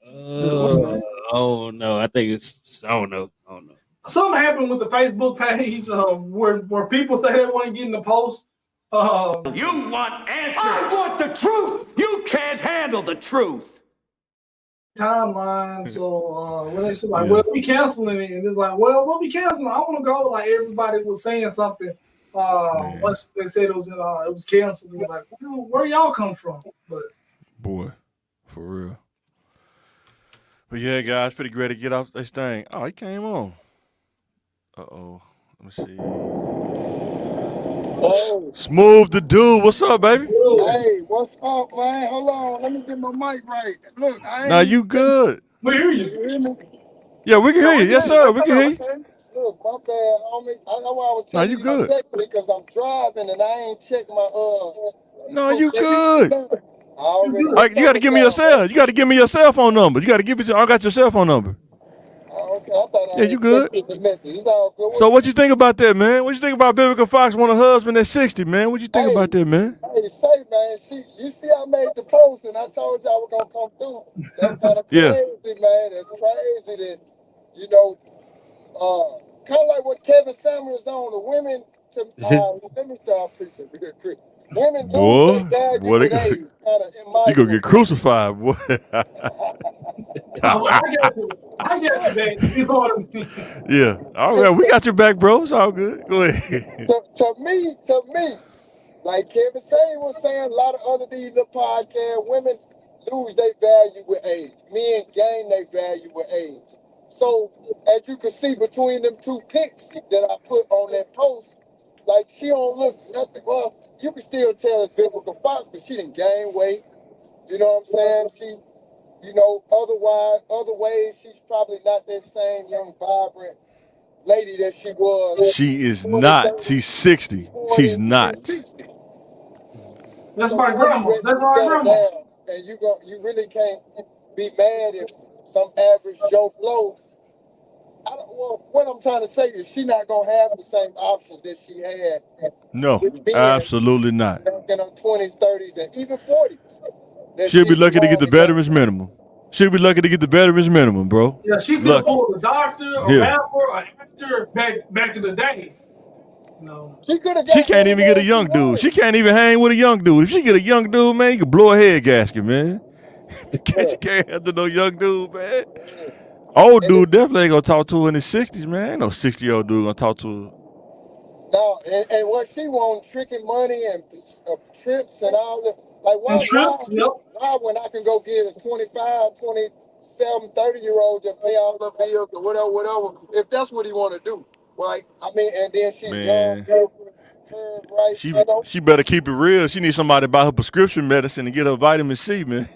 Oh no, I think it's. I don't know. Something happened with the Facebook page where people say they want to get in the post. You want answers. I want the truth. You can't handle the truth. Timeline. So when they said like, well, we canceling it, and it's like, well, what we canceling? I want to go. Like everybody was saying something. Once they said it was canceled, we like, well, where y'all come from? But boy, for real. But yeah, guys, pretty great to get off this thing. Oh, he came on. Uh-oh. Let me see. Hey, Smooth the dude. What's up, baby? hey, what's up, man? Hold on, let me get my mic right. Look, I Now ain't you good. We hear you you. hear me? Yeah, we can hear you. Yes, sir. We can hear you. Look, my bad, homie. I know why I was Now telling you you good. check because I'm driving and I ain't checked my No, you good. I already You got to give me your cell. You got to give me your cell phone number. You got to give it. I got your cell phone number. Okay, I thought Yeah, I you had good. texted the message. It's all good. So what you think about that, man? What you think about Vivica Fox want a husband at 60, man? What you think Hey, about that, man? hey, say, man, you see I made the post and I told y'all we're gonna come through. That's kind of Yeah. crazy, man. That's crazy that, you know, kind of like what Kevin Samuels on the women. Let me start preaching real quick. Women lose their value They with age, kind of in my you gonna view. get crucified, boy. I got you, man. You know what I mean? Yeah. All right, we got your back, bro. It's all good. Go ahead. To me, like Kevin Samuels was saying, a lot of other these little podcasts, women lose their value with age. Men gain their value with age. So as you can see between them two pics that I put on that post, like she don't look nothing. Well, you can still tell it's Vivica Fox, but she didn't gain weight. You know what I'm saying? She, other ways, she's probably not that same young, vibrant lady that she was. She is not. She's 60. She's not. 60. That's So my now you grandma. ready That's to my settle grandma. down, and you really can't be mad if some average Joe Blow. Well, what I'm trying to say is she not gonna have the same options that she had No, with men absolutely not. back in her 20s, 30s, and even 40s. That She'll be she's lucky to get the allowed to veterans minimum. She'll be lucky to get the veterans minimum, bro. Yeah, she could Lucky. afford a doctor, a Yeah. rapper, an actor back in the day. No. She could have She got can't even get a young dude. She can't even hang with a young dude. If she get a young dude, man, you can blow a head gasket, man. She can't handle no young dude, man. Old dude definitely ain't gonna talk to her in his 60s, man. Ain't no 60-year-old dude gonna talk to her. No, and what she want, tricking money and trips and all that. Like, why when I can go get a 25, 27, 30-year-old just pay all the bills or whatever, if that's what he want to do. Like, I mean, and then she's young, Man, curve right, she better keep it real. She needs somebody to buy her prescription medicine and get her vitamin C, man.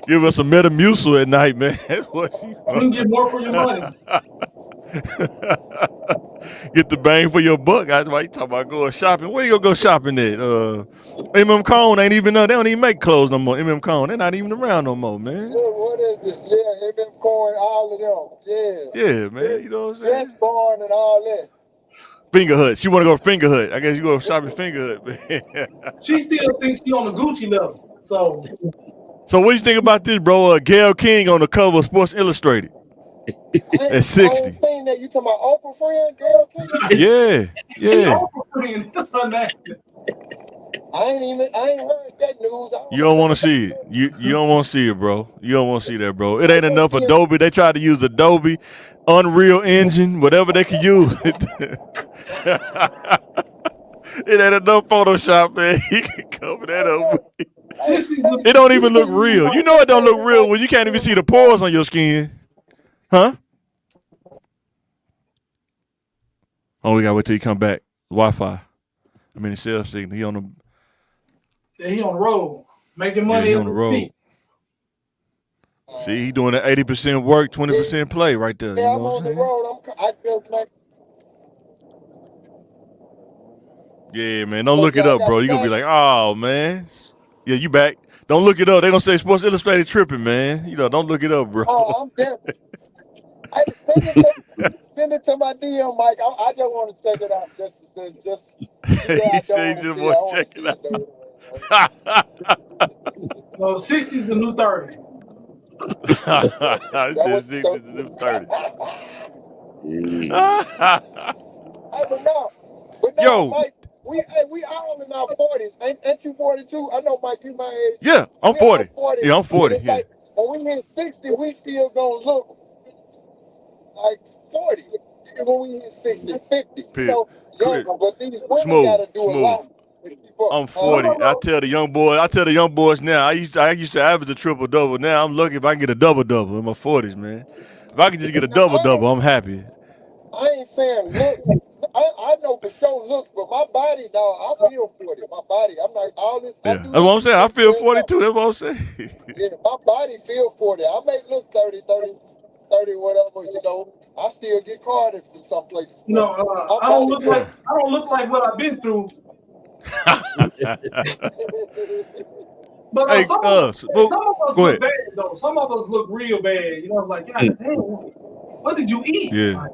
Give her some Metamucil at night, man. That's what she You can get more for your money. Get the bang for your buck. That's why you talking about going shopping. Where you gonna go shopping at? Cone ain't even they don't even make clothes no more. Cone, they're not even around no more, man. What is it? Yeah, Coin, all of them. Yeah. Yeah, man. You know what I'm saying? Dress barn and all that. Finger Hut. She wanna go to Finger Hut. I guess you go shopping Finger Hut, man. She still thinks she on the Gucci level. So what do you think about this, bro? Gayle King on the cover of Sports Illustrated. At 60. I ain't seen that. You talking about Oprah friend, Gayle King? Yeah. She Oprah friend. That's her name. I ain't heard that news. You don't want to see it. You don't want to see it, bro. You don't want to see that, bro. It ain't enough Adobe. They tried to use Adobe, Unreal Engine, whatever they could use. It ain't enough Photoshop, man. You can cover that up. It don't even look real. You know it don't look real when you can't even see the pores on your skin. Huh? Oh, we gotta wait till you come back. Wi-Fi. I mean, the cell signal. He on the road. Making money on the road. See, he doing that 80% work, 20% play right there. Yeah, you know I'm on the road. I just like. Yeah, man. Don't look it up, bro. You're gonna be like, oh man. Yeah, you back. Don't look it up. They're gonna say Sports Illustrated tripping, man. Don't look it up, bro. Oh, I'm definitely. Send it to my DM, Mike. I just want to check it out. Just want to check it out. No, 60 is the new 30. It's 60 is the new 30. But no, Mike, we all in our 40s. Ain't you 42? I know, Mike, you my age. Yeah, I'm 40. Yeah, I'm 40. Yeah. Like, when we hit 60, we still gonna look like 40. When we hit 60, 50. Younger, but these women gotta do a lot. I'm 40. I tell the young boys now. I used to average a triple double. Now I'm lucky if I can get a double double in my 40s, man. If I can just get a double double, I'm happy. I ain't saying look. I know for sure looks, but my body, dog, I feel 40. My body, I'm like, all this, I Yeah, do that's this what I'm saying. I shit feel for 42. something. That's what I'm saying. Yeah, my body feel 40. I may look 30, whatever, you know. I still get carded in some places, You but know, my body feel. I don't look like what I've been through. But Hey, some of us go look ahead. bad though. Some of us look real bad. You know, it's like, God damn, what did you eat? Yeah,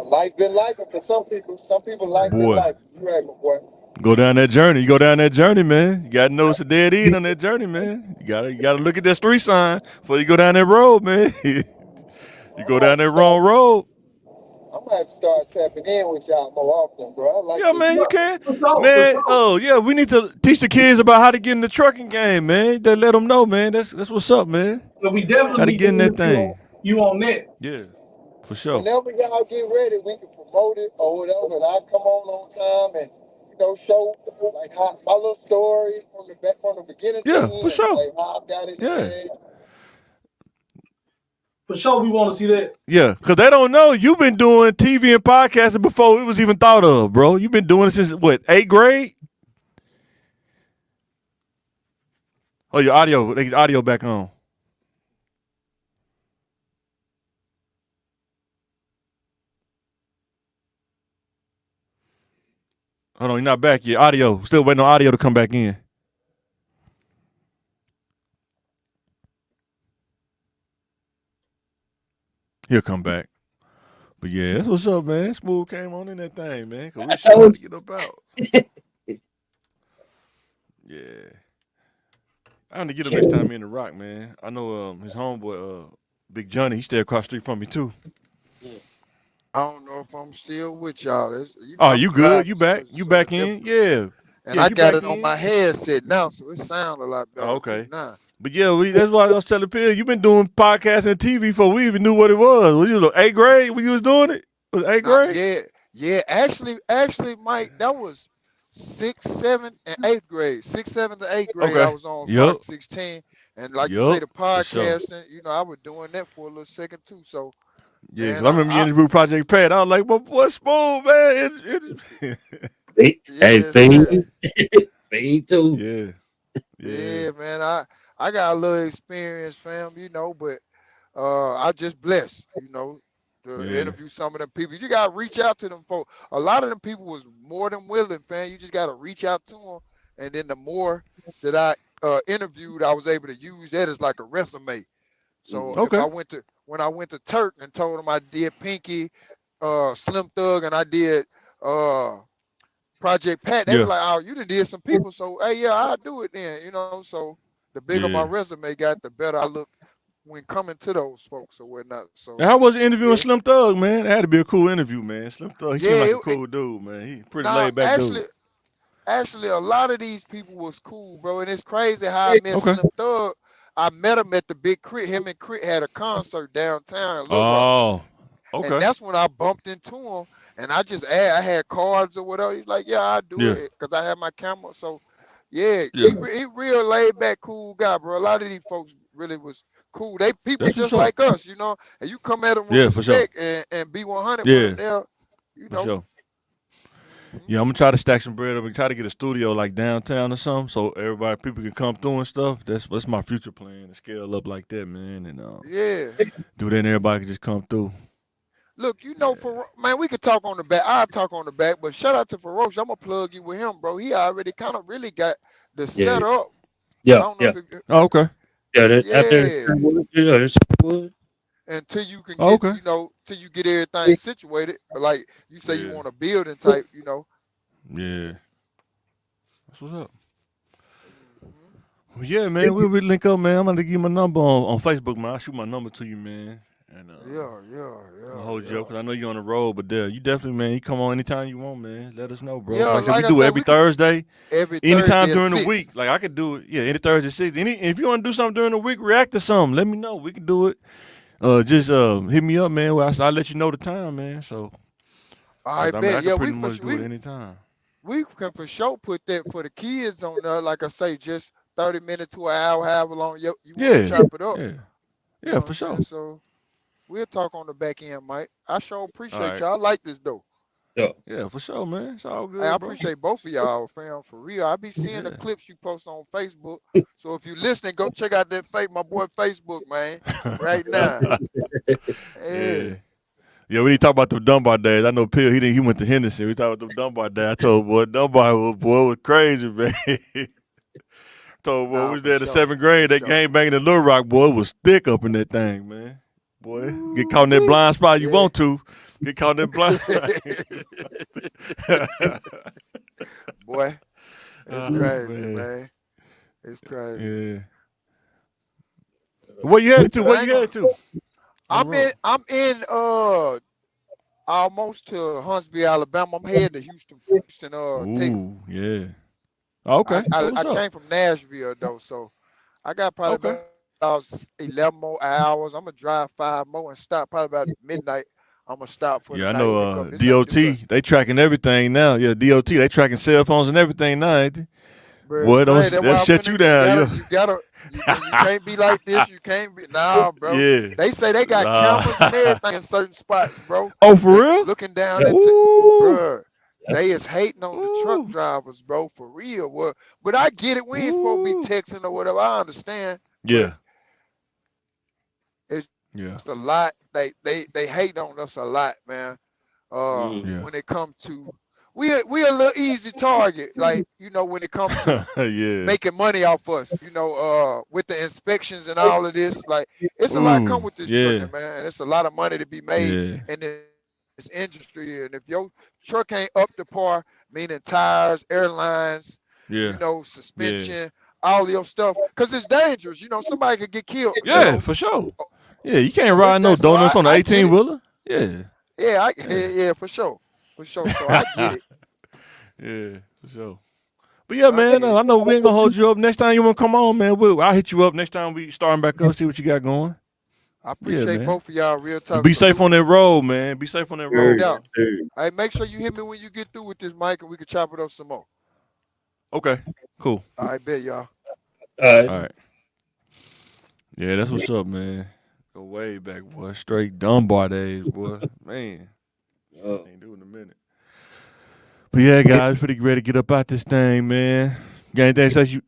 Life been life, and for some people life been boy. life. You right, my boy. Go down that journey. You go down that journey, man. You gotta know it's a dead end on that journey, man. You gotta look at that street sign before you go down that road, man. You go down that wrong road. I'm gonna have to start tapping in with y'all more often, bro. I like Yeah, this. man, you can. For sure, for Man, sure. oh yeah, we need to teach the kids about how to get in the trucking game, man. They let them know, man. That's what's up, man. But we How definitely to need get in to that thing. you on that. Yeah, for sure. Whenever y'all get ready, we can promote it or whatever, and I come on time and show like how my little story from the beginning to Yeah, the for end, sure. like how I got in the Yeah. game. For sure, we want to see that. Yeah, because they don't know you've been doing TV and podcasting before it was even thought of, bro. You've been doing it since what, 8th grade? Oh, your audio, they get audio back on. Hold on, you're not back yet. Audio, still waiting on audio to come back in. He'll come back. But yeah, that's what's up, man. Smooth came on in that thing, man. Cause we sure had to get up out. Yeah. I have to get him next time in the rock, man. I know his homeboy, Big Johnny, he stay across the street from me too. I don't know if I'm still with y'all. Oh, I'm you good? driving, You so back? You back in? Yeah. and Yeah, I you got back it on in? my headset now, so it sounds a lot Oh, better too okay. now. But yeah, that's why I was telling Pill, you've been doing podcasting and TV before we even knew what it was. Was you 8th grade when you was doing it? Was 8th Now, grade? yeah. Actually, Mike, that was 6th, 7th, and 8th grade. 6th, 7th, and 8th grade, I Okay. was on Yup. Fox 16, and like you say, Yup. the For sure. podcasting. I was doing that for a little second too. So, Yeah, because man, I remember you interviewed Project Pat. I was like, well, boy, Smooth, man. Hey, yes, fade, fade too. Yeah. yeah, man. I got a little experience, fam. But I just blessed, to Yeah. interview some of them people. You gotta reach out to them folks. A lot of them people was more than willing, fam. You just gotta reach out to them, and then the more that I interviewed, I was able to use that as like a resume. So if Okay. when I went to Turk and told them I did Pinky, Slim Thug, and I did Project Pat, they were Yeah. like, "Oh, you done did some people, so hey, yeah, I'll do it then." So the bigger my Yeah. resume got, the better I look when coming to those folks or whatnot. Now, So how was it interviewing yeah, Slim Thug, man? That had to be a cool interview, man. Slim Thug, he seemed yeah. like a cool dude, man. He pretty Now laid back dude. actually, a lot of these people was cool, bro, and it's crazy how I met Okay. Slim Thug. I met him at the Big Crit. Him and Crit had a concert downtown in Little Rock. Oh, And okay. that's when I bumped into him, and I had cards or whatever. He's like, "Yeah, I'll do Yeah. it," because I have my camera. So, yeah, Yeah. he real laid back, cool guy, bro. A lot of these folks really was cool. They people That's what's just up. like us, and you come at them with Yeah, for sure. respect and be 100 with them. Yeah, They'll, for sure. mhm. Yeah, I'm gonna try to stack some bread up and try to get a studio like downtown or something, so people can come through and stuff. That's my future plan to scale up like that, man, and Yeah. do that and everybody can just come through. Look, for man, we could talk on the back. I'll talk on the back, but shout out to Feroce. I'm gonna plug you with him, bro. He already kind of really got the Yeah, setup. I yeah, don't know yeah, if it, Oh, okay. yeah. Out there, yeah. there's wood. Until you can Oh, get, okay. till you get everything situated. Like you say, you Yeah. want a building type, Yeah. That's what's up. Mhm. Well, yeah, man, we'll link up, man. I'm gonna give you my number on Facebook, man. I'll shoot my number to you, man. And I'm gonna hold you up because I know you're on the road, but you definitely, man, you come on anytime you want, man. Let us know, bro. Yeah, Like I said, we like I do it said, every we can Thursday, every anytime Thursday at during the 6. week. Like I could do it, yeah, any Thursday at 6. If you want to do something during the week, react to something. Let me know. We can do it. Just hit me up, man. I'll let you know the time, man. So, I cause I mean, I bet. can Yeah, pretty much do it anytime. we can for sure put that for the kids on there. Like I say, just 30 minutes to an hour, however long you want to Yeah, chop it up. yeah, You yeah, know for what I'm sure. saying? So We'll talk on the back end, Mike. I sure appreciate right. y'all. I like this though. Yeah, for sure, man. It's all good, Hey, I bro. appreciate both of y'all, fam, for real. I be seeing the Yeah. clips you post on Facebook. So if you listening, go check out that my boy Facebook, man, right now. Yeah. Yeah, we need to talk about the Dunbar days. I know Pill, he went to Henderson. We talked about the Dunbar days. I told boy, Dunbar was crazy, man. Told boy, we was there in the 7th grade. That game banging in Little Rock, boy, it was thick up in that thing, man. Boy, get caught in that blind spot you want to. Get caught in that blind spot. Boy, it's crazy, man. It's crazy. Yeah. Where you headed to? Where you headed to? I'm in almost to Huntsville, Alabama. I'm headed to Houston, Texas. Ooh, yeah. Okay. I came from Nashville though, so I got probably about 11 more hours. I'm gonna drive 5 more and stop probably about midnight. I'm gonna stop for the I night. know DOT, they tracking everything now. Yeah, DOT, they tracking cell phones and everything now, ain't they? Boy, they'll shut you down. You can't be like this. You can't be bro. Yeah. They say they got cameras and everything in certain spots, bro. Oh, for real? Looking down into, bro. They is hating on the truck drivers, bro, for real. But I get it. We ain't supposed to be texting or whatever. I understand. Yeah. It's a lot. They hate on us a lot, man. When it comes to we a little easy target, like when it comes to making money off us, with the inspections and all of this, like it's a lot come with this trucking, man. And it's a lot of money to be made in this industry. And if your truck ain't up to par, meaning tires, airlines, suspension, all your stuff, because it's dangerous. Somebody could get killed. Yeah, for sure. Yeah, you can't ride no donuts on the 18-wheeler. Yeah. Yeah, for sure. So I get it. Yeah, for sure. But yeah, man, I know we ain't gonna hold you up. Next time you wanna come on, man, I'll hit you up next time we starting back up, see what you got going. I appreciate both of y'all real talk. Be safe on that road, man. Be safe on that road. Hey, make sure you hit me when you get through with this mic and we can chop it up some more. Okay, cool. All right, bet y'all. All right. Yeah, that's what's up, man. Go way back, boy. Straight Dunbar days, boy. Man. Ain't doing a minute. But yeah, guys, pretty ready to get up out this thing, man. Got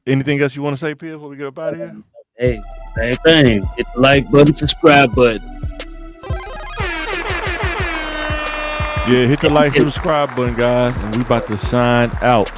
anything else you want to say, Pierre, before we get up out of here? Hey, same thing. Hit the like button, subscribe button. Yeah, hit the like, subscribe button, guys, and we about to sign out.